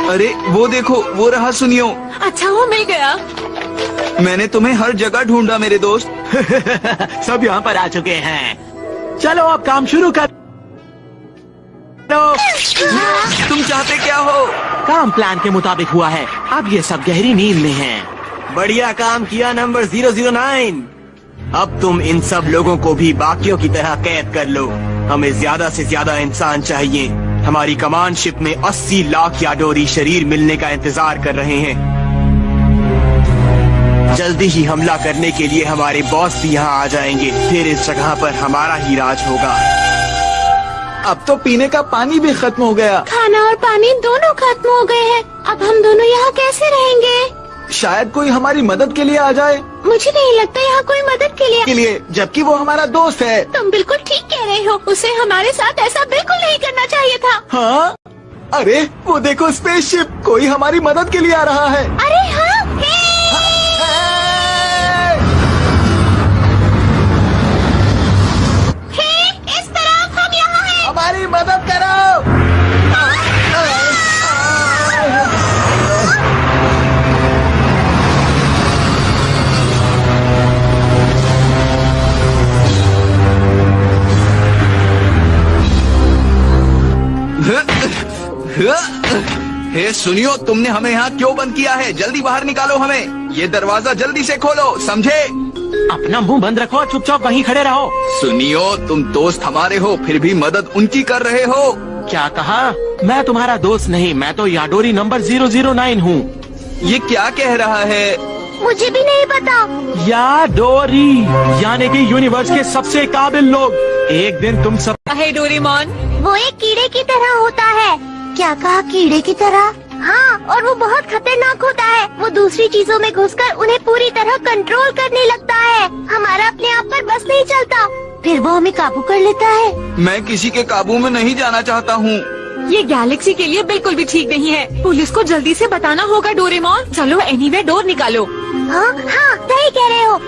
अरे वो देखो, वो रहा सुनियो। अच्छा वो मिल गया। मैंने तुम्हें हर जगह ढूंढा मेरे दोस्त। सब यहाँ पर आ चुके हैं। चलो अब काम शुरू कर। तुम चाहते क्या हो? काम प्लान के मुताबिक हुआ है। अब ये सब गहरी नींद में हैं। बढ़िया काम किया नंबर 009। अब तुम इन सब लोगों को भी बाकियों की तरह कैद कर लो। हमें ज्यादा से ज्यादा इंसान चाहिए। हमारी कमांड शिप में 80 लाख याडोरी शरीर मिलने का इंतजार कर रहे हैं। जल्दी ही हमला करने के लिए हमारे बॉस भी यहाँ आ जाएंगे। फिर इस जगह पर हमारा ही राज होगा। अब तो पीने का पानी भी खत्म हो गया। खाना और पानी दोनों खत्म हो गए हैं। अब हम दोनों यहाँ कैसे रहेंगे? शायद कोई हमारी मदद के लिए आ जाए। मुझे नहीं लगता यहाँ कोई मदद के लिए जबकि वो हमारा दोस्त है। तुम बिल्कुल ठीक कह रहे हो। उसे हमारे साथ ऐसा बिल्कुल नहीं करना चाहिए था। हाँ? अरे वो देखो, स्पेसशिप, कोई हमारी मदद के लिए आ रहा है। अरे हाँ, इस तरफ हम यहाँ हैं। हमारी मदद करो। हे सुनियो, तुमने हमें यहाँ क्यों बंद किया है? जल्दी बाहर निकालो हमें। ये दरवाजा जल्दी से खोलो, समझे? अपना मुंह बंद रखो और चुपचाप वहीं खड़े रहो। सुनियो, तुम दोस्त हमारे हो, फिर भी मदद उनकी कर रहे हो। क्या कहा? मैं तुम्हारा दोस्त नहीं, मैं तो याडोरी नंबर 009 हूँ। ये क्या कह रहा है? मुझे भी नहीं पता। याडोरी यानी कि यूनिवर्स के सबसे काबिल लोग। एक दिन तुम सब है डोरेमोन। वो एक कीड़े की तरह होता है। क्या कहा? कीड़े की तरह? हाँ, और वो बहुत खतरनाक होता है। वो दूसरी चीजों में घुसकर उन्हें पूरी तरह कंट्रोल करने लगता है। हमारा अपने आप पर बस नहीं चलता, फिर वो हमें काबू कर लेता है। मैं किसी के काबू में नहीं जाना चाहता हूँ। ये गैलेक्सी के लिए बिल्कुल भी ठीक नहीं है। पुलिस को जल्दी से बताना होगा डोरेमोन। चलो एनीवे डोर निकालो। हाँ हाँ, सही कह रहे हो।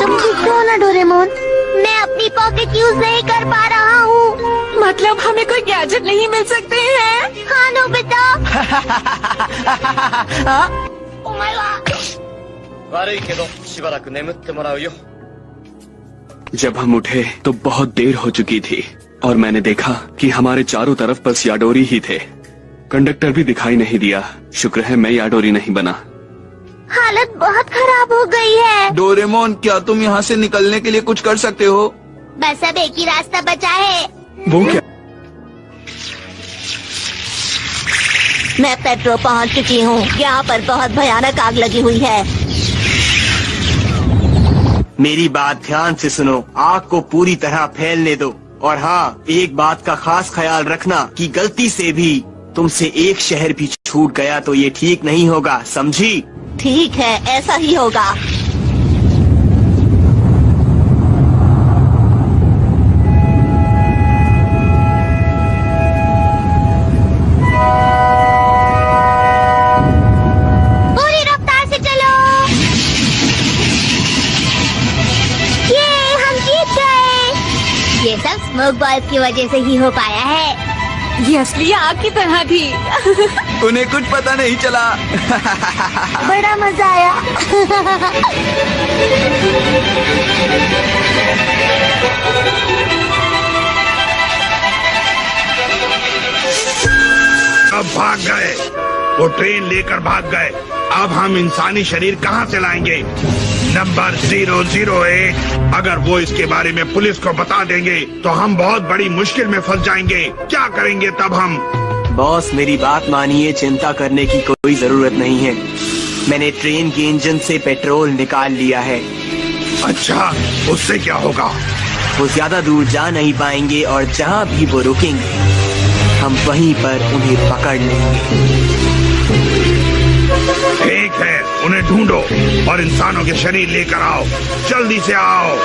तुम ठीक हो ना डोरेमोन? मैं अपनी पॉकेट यूज नहीं कर पा रहा हूँ। मतलब हमें कोई गैजेट नहीं मिल सकते हैं? हाँ नोबिता।お前は悪いけどしばらく眠ってもらうよ。 जब हम उठे तो बहुत देर हो चुकी थी और मैंने देखा कि हमारे चारों तरफ बस याडोरी ही थे। कंडक्टर भी दिखाई नहीं दिया। शुक्र है मैं याडोरी नहीं बना। हालत बहुत खराब हो गई है। डोरेमोन, क्या तुम यहाँ से निकलने के लिए कुछ कर सकते हो? बस अब एक ही रास्ता बचा है। वो क्या? मैं पेट्रो पहुँच चुकी हूँ। यहाँ पर बहुत भयानक आग लगी हुई है। मेरी बात ध्यान से सुनो, आग को पूरी तरह फैलने दो। और हाँ, एक बात का खास ख्याल रखना कि गलती से भी तुमसे एक शहर भी छूट गया तो ये ठीक नहीं होगा, समझी? ठीक है, ऐसा ही होगा। पूरी रफ्तार से चलो। ये हम जीत गए। ये सब स्मोक बॉल्स की वजह से ही हो पाया है। ये असली आग की तरह थी। उन्हें कुछ पता नहीं चला। बड़ा मजा आया। अब भाग गए, वो ट्रेन लेकर भाग गए। अब हम इंसानी शरीर कहाँ से लाएंगे? नंबर 008। अगर वो इसके बारे में पुलिस को बता देंगे तो हम बहुत बड़ी मुश्किल में फंस जाएंगे। क्या करेंगे तब हम? बॉस, मेरी बात मानिए, चिंता करने की कोई जरूरत नहीं है। मैंने ट्रेन के इंजन से पेट्रोल निकाल लिया है। अच्छा, उससे क्या होगा? वो ज्यादा दूर जा नहीं पाएंगे और जहाँ भी वो रुकेंगे हम वहीं पर उन्हें पकड़ लेंगे। ठीक है, उन्हें ढूंढो और इंसानों के शरीर लेकर आओ। जल्दी से आओ।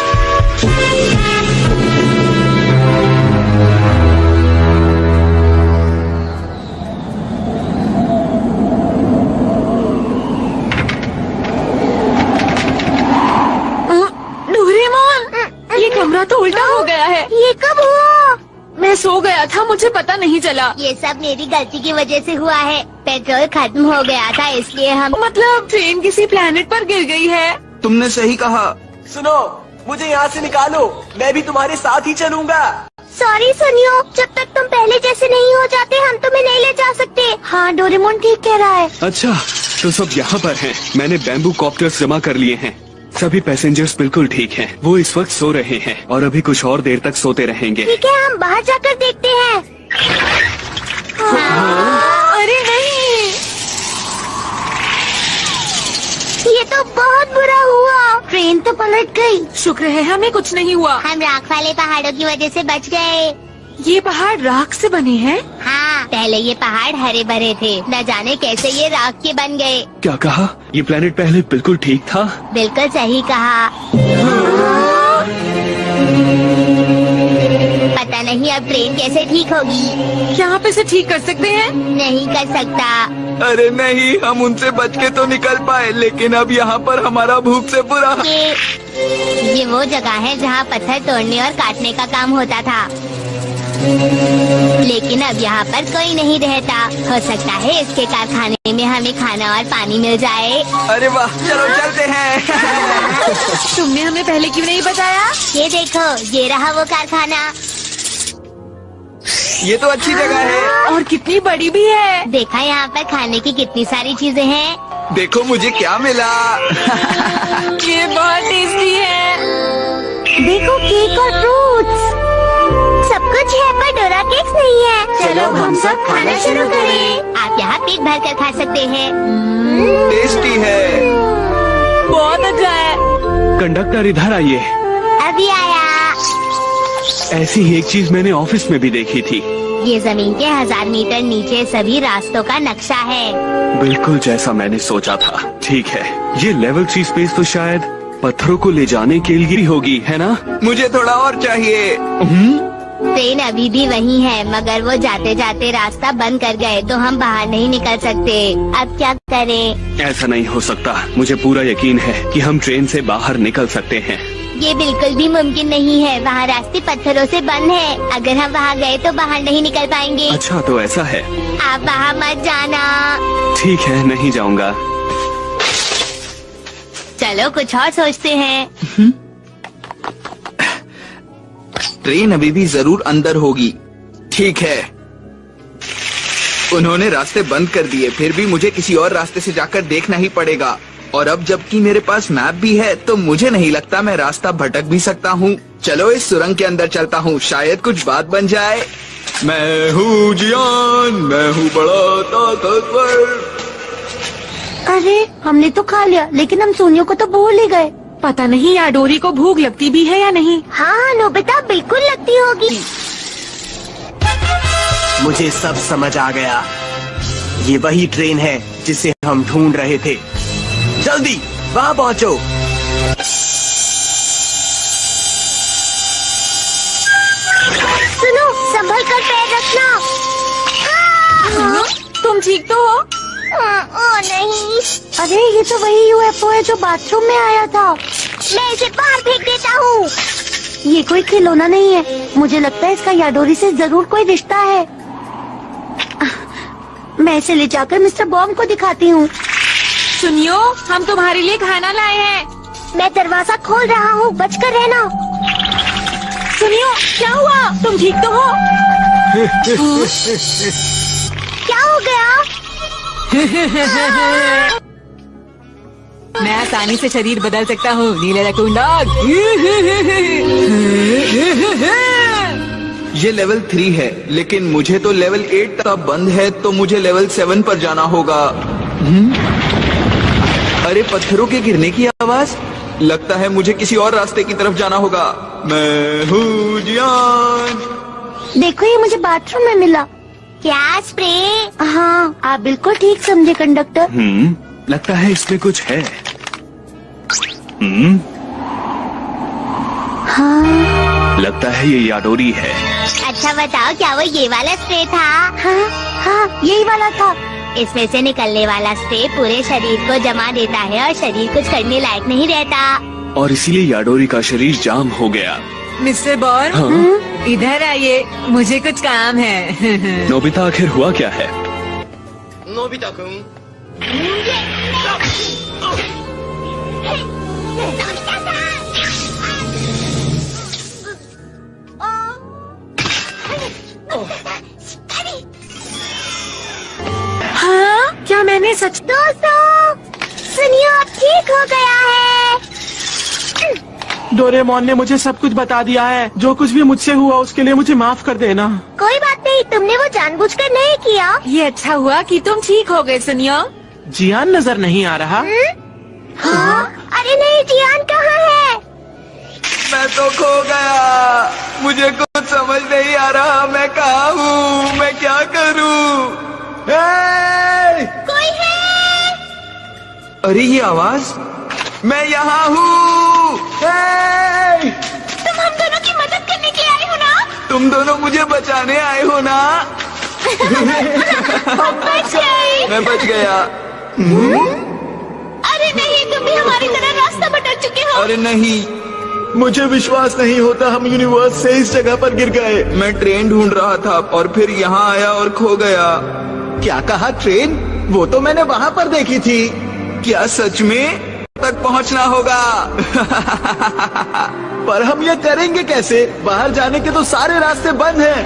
डोरेमोन, ये कमरा तो उल्टा हो गया है। ये कब हुआ? मैं सो गया था, मुझे पता नहीं चला। ये सब मेरी गलती की वजह से हुआ है। पेट्रोल खत्म हो गया था, इसलिए हम मतलब ट्रेन किसी प्लेनेट पर गिर गई है। तुमने सही कहा। सुनो, मुझे यहाँ से निकालो, मैं भी तुम्हारे साथ ही चलूंगा। सॉरी सुनियो, जब तक तुम पहले जैसे नहीं हो जाते हम तुम्हें नहीं ले जा सकते। हाँ, डोरेमोन ठीक कह रहा है। अच्छा, तो सब यहाँ पर हैं। मैंने बैम्बू कॉप्टर्स जमा कर लिए हैं। सभी पैसेंजर्स बिल्कुल ठीक हैं। वो इस वक्त सो रहे हैं और अभी कुछ और देर तक सोते रहेंगे। ठीक है, हम बाहर जाकर देखते हैं। अरे नहीं, ये तो बहुत बुरा हुआ। ट्रेन तो पलट गई। शुक्र है हमें कुछ नहीं हुआ। हम राख वाले पहाड़ों की वजह से बच गए। ये पहाड़ राख से बने हैं? हाँ, पहले ये पहाड़ हरे भरे थे, न जाने कैसे ये राख के बन गए। क्या कहा? ये प्लेनेट पहले बिल्कुल ठीक था? बिल्कुल सही कहा। पता नहीं अब ट्रेन कैसे ठीक होगी। यहाँ पे से ठीक कर सकते हैं? नहीं कर सकता। अरे नहीं, हम उनसे बच के तो निकल पाए, लेकिन अब यहाँ पर हमारा भूख से बुरा। ये वो जगह है जहाँ पत्थर तोड़ने और काटने का काम होता था, लेकिन अब यहाँ पर कोई नहीं रहता। हो सकता है इसके कारखाने में हमें खाना और पानी मिल जाए। अरे वाह, चलो चलते हैं। तुमने हमें पहले क्यों नहीं बताया? ये देखो, ये रहा वो कारखाना। ये तो अच्छी जगह है और कितनी बड़ी भी है। देखा यहाँ पर खाने की कितनी सारी चीजें हैं। देखो मुझे क्या मिला। ये बहुत टेस्टी है। देखो केक और फ्रूट्स, सब कुछ है पर डोरा केक्स नहीं है। चलो हम सब खाना शुरू करें। आप यहाँ पेट भर कर खा सकते हैं। टेस्टी है। बहुत अच्छा है। कंडक्टर इधर आइए। अभी आया। ऐसी ही एक चीज मैंने ऑफिस में भी देखी थी। ये जमीन के 1000 मीटर नीचे सभी रास्तों का नक्शा है। बिल्कुल जैसा मैंने सोचा था। ठीक है, ये लेवल 3 स्पेस तो शायद पत्थरों को ले जाने के लिए होगी, है ना? मुझे थोड़ा और चाहिए। ट्रेन अभी भी वही है, मगर वो जाते जाते रास्ता बंद कर गए तो हम बाहर नहीं निकल सकते। अब क्या करें? ऐसा नहीं हो सकता। मुझे पूरा यकीन है कि हम ट्रेन से बाहर निकल सकते हैं। ये बिल्कुल भी मुमकिन नहीं है। वहाँ रास्ते पत्थरों से बंद है। अगर हम वहाँ गए तो बाहर नहीं निकल पाएंगे। अच्छा तो ऐसा है। आप वहाँ मत जाना। ठीक है, नहीं जाऊंगा। चलो कुछ और सोचते हैं। ट्रेन अभी भी जरूर अंदर होगी। ठीक है, उन्होंने रास्ते बंद कर दिए, फिर भी मुझे किसी और रास्ते से जाकर देखना ही पड़ेगा। और अब जबकि मेरे पास मैप भी है तो मुझे नहीं लगता मैं रास्ता भटक भी सकता हूँ। चलो इस सुरंग के अंदर चलता हूँ, शायद कुछ बात बन जाए। मैं हूँ जियान, मैं हूँ बड़ा ताकतवर। अरे हमने तो खा लिया, लेकिन हम सोनियो को तो भूल ही गए। पता नहीं याडोरी को भूख लगती भी है या नहीं। हाँ नोबिता, बिल्कुल लगती होगी। मुझे सब समझ आ गया। ये वही ट्रेन है जिसे हम ढूंढ रहे थे। जल्दी वहाँ पहुँचो। सुनो, संभल कर पैर रखना। तुम ठीक तो हो? ओ नहीं। अरे ये तो वही यूएफओ है जो बाथरूम में आया था। मैं इसे बाहर फेंक देता हूँ। ये कोई खिलौना नहीं है। मुझे लगता है इसका याडोरी से जरूर कोई रिश्ता है। मैं इसे ले जाकर मिस्टर बॉम्ब को दिखाती हूँ। सुनियो, हम तुम्हारे लिए खाना लाए हैं। मैं दरवाजा खोल रहा हूँ, बचकर रहना। सुनियो, क्या हुआ? तुम ठीक तो हो? क्या हो गया? मैं आसानी से शरीर बदल सकता हूँ। नीले रकून डॉग। ये लेवल 3 है, लेकिन मुझे तो लेवल 8 तक बंद है, तो मुझे लेवल 7 पर जाना होगा। अरे पत्थरों के गिरने की आवाज। लगता है मुझे किसी और रास्ते की तरफ जाना होगा। मैं हूँ जियान। देखो ये मुझे बाथरूम में मिला। क्या स्प्रे? हाँ, आप बिल्कुल ठीक समझे कंडक्टर। लगता है इसमें कुछ है। हाँ, लगता है ये याडोरी है। अच्छा बताओ, क्या वो ये वाला स्प्रे था? हाँ हाँ, यही वाला था। इसमें से निकलने वाला स्प्रे पूरे शरीर को जमा देता है और शरीर कुछ करने लायक नहीं रहता। और इसीलिए याडोरी का शरीर जाम हो गया। मिस्टर बॉर्न, हाँ? इधर आइए, मुझे कुछ काम है। नोबिता, आखिर हुआ क्या है? नोबिता-कुन। हाँ, क्या मैंने सच? दोस्तों, सुनिए, अब ठीक हो गया है। डोरेमोन ने मुझे सब कुछ बता दिया है। जो कुछ भी मुझसे हुआ उसके लिए मुझे माफ कर देना। कोई बात नहीं, तुमने वो जानबूझकर नहीं किया। ये अच्छा हुआ कि तुम ठीक हो गए। सुनियो, जियान नजर नहीं आ रहा। हाँ? अरे नहीं, जियान कहाँ है? मैं तो खो गया। मुझे कुछ समझ नहीं आ रहा। मैं कहाँ हूँ? मैं क्या करूँ? कोई है? अरे ये आवाज। मैं यहाँ हूँ। तुम हम दोनों की मदद करने के आए हो ना? तुम दोनों मुझे बचाने आए हो ना? हम बच गए। मैं बच गया। अरे नहीं, तुम भी हमारी तरह रास्ता भटक चुके हो। अरे नहीं, मुझे विश्वास नहीं होता हम यूनिवर्स से इस जगह पर गिर गए। मैं ट्रेन ढूंढ रहा था और फिर यहाँ आया और खो गया। क्या कहा ट्रेन? वो तो मैंने वहाँ पर देखी थी। क्या सच में? तक पहुँचना होगा। पर हम ये करेंगे कैसे? बाहर जाने के तो सारे रास्ते बंद हैं।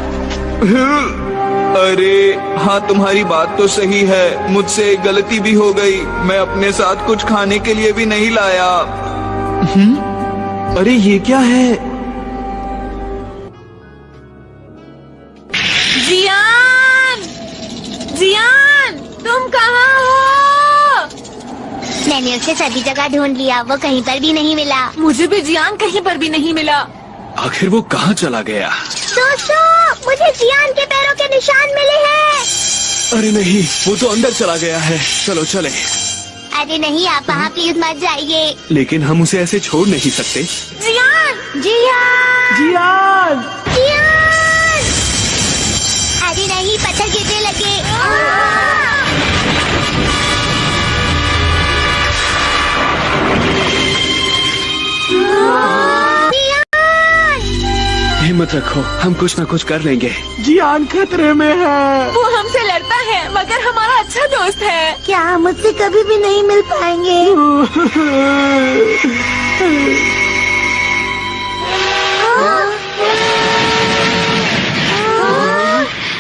अरे हाँ, तुम्हारी बात तो सही है, मुझसे गलती भी हो गई। मैं अपने साथ कुछ खाने के लिए भी नहीं लाया। अरे ये क्या है? जियान, जियान, तुम कहाँ हो? मैंने उसे सभी जगह ढूंढ लिया, वो कहीं पर भी नहीं मिला। मुझे भी जियान कहीं पर भी नहीं मिला। आखिर वो कहाँ चला गया? दोस्तों, मुझे जियान के पैरों के निशान मिले हैं। अरे नहीं, वो तो अंदर चला गया है। चलो चले। अरे नहीं, आप वहाँ प्लीज मत जाइए। लेकिन हम उसे ऐसे छोड़ नहीं सकते। जियान, जियान, जियान, जियान। अरे नहीं, पत्थर गिरने लगे। हिम्मत रखो, हम कुछ न कुछ कर लेंगे। जियान खतरे में है। वो हमसे लड़ता है मगर हमारा अच्छा दोस्त है। क्या हम मुझसे कभी भी नहीं मिल पाएंगे?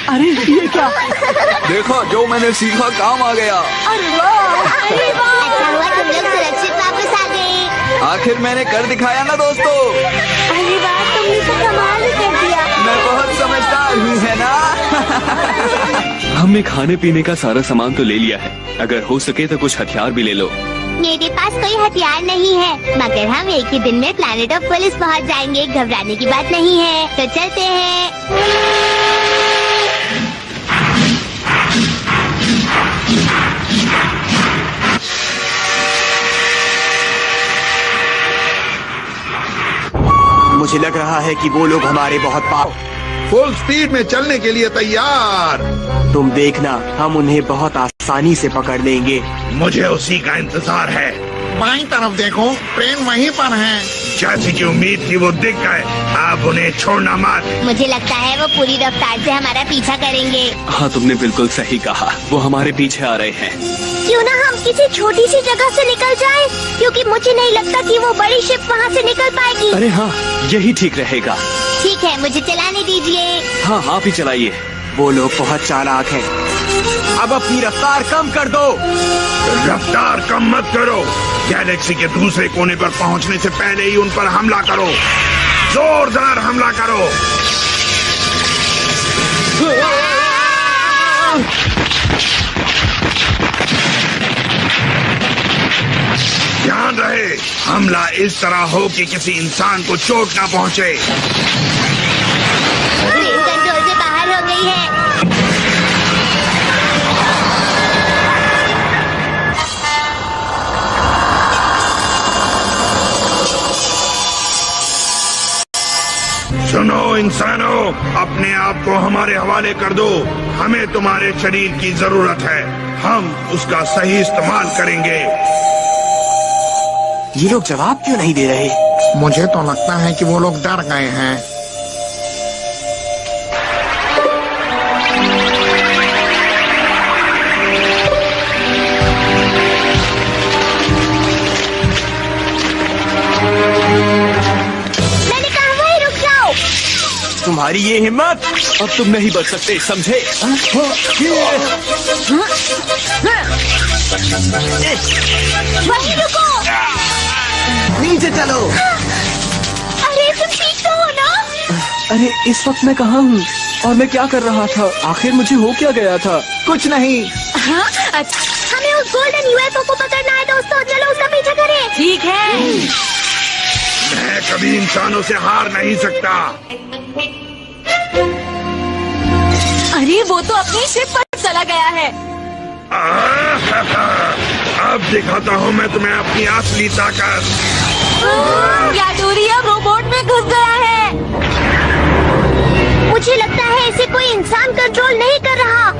अरे ये क्या? देखो, जो मैंने सीखा काम आ गया। अरे वाह, अरे वाह। अच्छा हुआ तुम लोग सुरक्षित वापस आ गए। आखिर मैंने कर दिखाया ना दोस्तों। अरे वाह, तुमने तो कमाल ही कर दिया। मैं बहुत समझदार हूँ, है ना? हमने खाने पीने का सारा सामान तो ले लिया है। अगर हो सके तो कुछ हथियार भी ले लो। मेरे पास कोई हथियार नहीं है, मगर हम एक ही दिन में प्लैनेट ऑफ पुलिस पहुंच जाएंगे। घबराने की बात नहीं है, तो चलते हैं। मुझे लग रहा है कि वो लोग हमारे बहुत पास। फुल स्पीड में चलने के लिए तैयार। तुम देखना, हम उन्हें बहुत आसानी से पकड़ लेंगे। मुझे उसी का इंतजार है। बाईं तरफ देखो, ट्रेन वहीं पर है। जैसी की उम्मीद थी वो दिख गए। आप उन्हें छोड़ना मत। मुझे लगता है वो पूरी रफ्तार से हमारा पीछा करेंगे। हाँ, तुमने बिल्कुल सही कहा, वो हमारे पीछे आ रहे हैं। क्यों ना हम किसी छोटी सी जगह से निकल जाएं, क्योंकि मुझे नहीं लगता कि वो बड़ी शिप वहाँ से निकल पाएगी। अरे हाँ, यही ठीक रहेगा। ठीक है, मुझे चलाने दीजिए। हाँ, आप ही चलाइए। वो लोग बहुत चालाक हैं। अब अपनी रफ्तार कम कर दो। रफ्तार कम मत करो। गैलेक्सी के दूसरे कोने पर पहुंचने से पहले ही उन पर हमला करो। जोरदार हमला करो। ध्यान रहे, हमला इस तरह हो कि किसी इंसान को चोट ना पहुंचे। ट्रेन कंट्रोल से बाहर हो गई है। सुनो इंसानों, अपने आप को हमारे हवाले कर दो। हमें तुम्हारे शरीर की जरूरत है, हम उसका सही इस्तेमाल करेंगे। ये लोग जवाब क्यों नहीं दे रहे? मुझे तो लगता है कि वो लोग डर गए हैं। मैंने कहा वहीं रुक जाओ। तुम्हारी ये हिम्मत! अब तुम नहीं बच सकते, समझे? वहीं रुको। नीचे चलो। अरे तुम ठीक तो हो ना? अरे इस वक्त मैं कहाँ हूँ और मैं क्या कर रहा था? आखिर मुझे हो क्या गया था? कुछ नहीं। हाँ, अच्छा, हमें उस गोल्डन यूएफओ को पकड़ना है दोस्तों, चलो उसका पीछा करें। ठीक है। मैं कभी इंसानों से हार नहीं सकता। अरे वो तो अपनी शिप पर चला गया है। अब दिखाता हूँ मैं तुम्हें अपनी असली ताकत। ग्लैडोरिया रोबोट में घुस गया है। मुझे लगता है इसे कोई इंसान कंट्रोल नहीं कर रहा,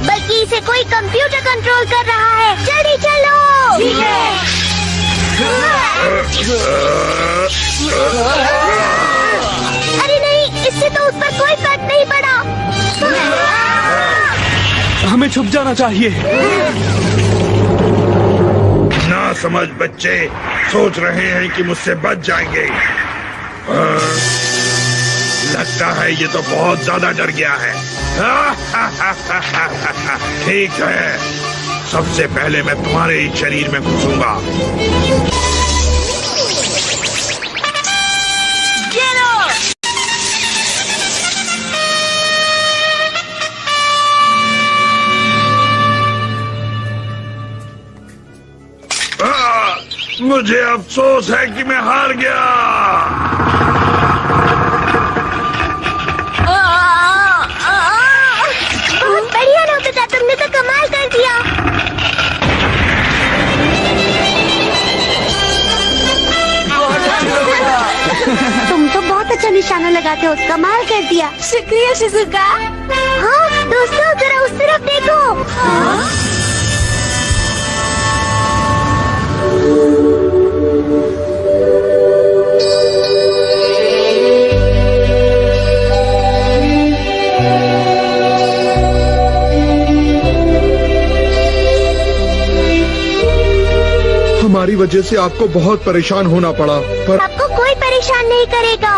बल्कि इसे कोई कंप्यूटर कंट्रोल कर रहा है। जल्दी चलो। ठीक है। अरे नहीं, इससे तो उस पर कोई फर्क नहीं पड़ा। हमें छुप जाना चाहिए। ना समझ बच्चे सोच रहे हैं कि मुझसे बच जाएंगे। लगता है ये तो बहुत ज्यादा डर गया है। ठीक है, सबसे पहले मैं तुम्हारे ही शरीर में घुसूंगा। मुझे अफसोस है कि मैं हार गया। बहुत बढ़िया नोबिता, तुमने तो कमाल कर दिया। तुम तो बहुत अच्छा निशाना लगाते हो, कमाल कर दिया। शुक्रिया शिजुका। हाँ दोस्तों, जरा उस तरफ देखो। हमारी वजह से आपको बहुत परेशान होना पड़ा, पर आपको कोई परेशान नहीं करेगा।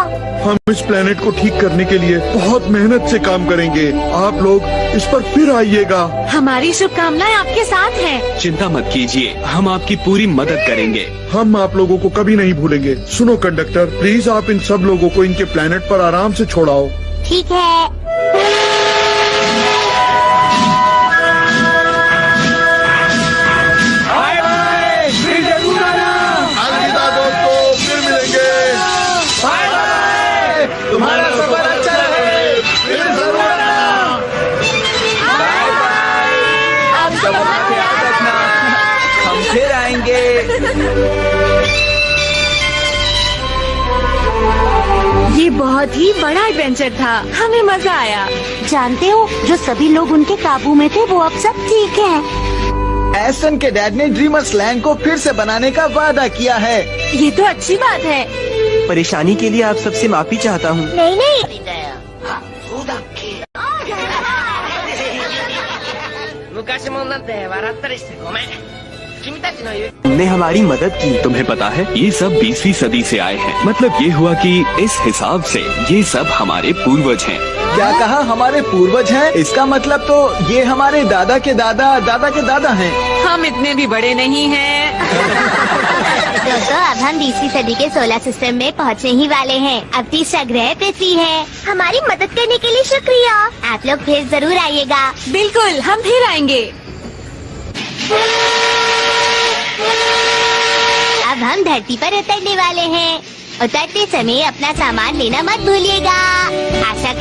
हम इस प्लेनेट को ठीक करने के लिए बहुत मेहनत से काम करेंगे। आप लोग इस पर फिर आइएगा। हमारी शुभकामनाएं आपके साथ हैं। चिंता मत कीजिए, हम आपकी पूरी मदद करेंगे। हम आप लोगों को कभी नहीं भूलेंगे। सुनो कंडक्टर, प्लीज आप इन सब लोगों को इनके प्लेनेट पर आराम से छोड़ाओ। ठीक है। अलविदा दोस्तों, फिर मिलेंगे। तुम्हारा सफर अच्छा रहे, फिर जरूर आना। आप सब अपना ख्याल रखना, हम फिर आएंगे। ये बहुत ही बड़ा एडवेंचर था, हमें मजा आया। जानते हो, जो सभी लोग उनके काबू में थे वो अब सब ठीक हैं। एसन के डैड ने ड्रीमर्स लैंड को फिर से बनाने का वादा किया है। ये तो अच्छी बात है। परेशानी के लिए आप सबसे माफी चाहता हूँ। नहीं नहीं, तुमने हमारी मदद की। तुम्हें पता है, ये सब 20वीं सदी से आए हैं। मतलब ये हुआ कि इस हिसाब से ये सब हमारे पूर्वज हैं। क्या कहा, हमारे पूर्वज हैं? इसका मतलब तो ये हमारे दादा के दादा दादा के दादा हैं। हम इतने भी बड़े नहीं हैं। दोस्तों, अब हम 20वीं सदी के सोलर सिस्टम में पहुंचने ही वाले हैं। अब तीसरा ग्रह पृथ्वी है। हमारी मदद करने के लिए शुक्रिया। आप लोग फिर जरूर आइएगा। बिल्कुल, हम फिर आएंगे। अब हम धरती पर उतरने वाले हैं। उतरते समय अपना सामान लेना मत भूलिएगा। आशा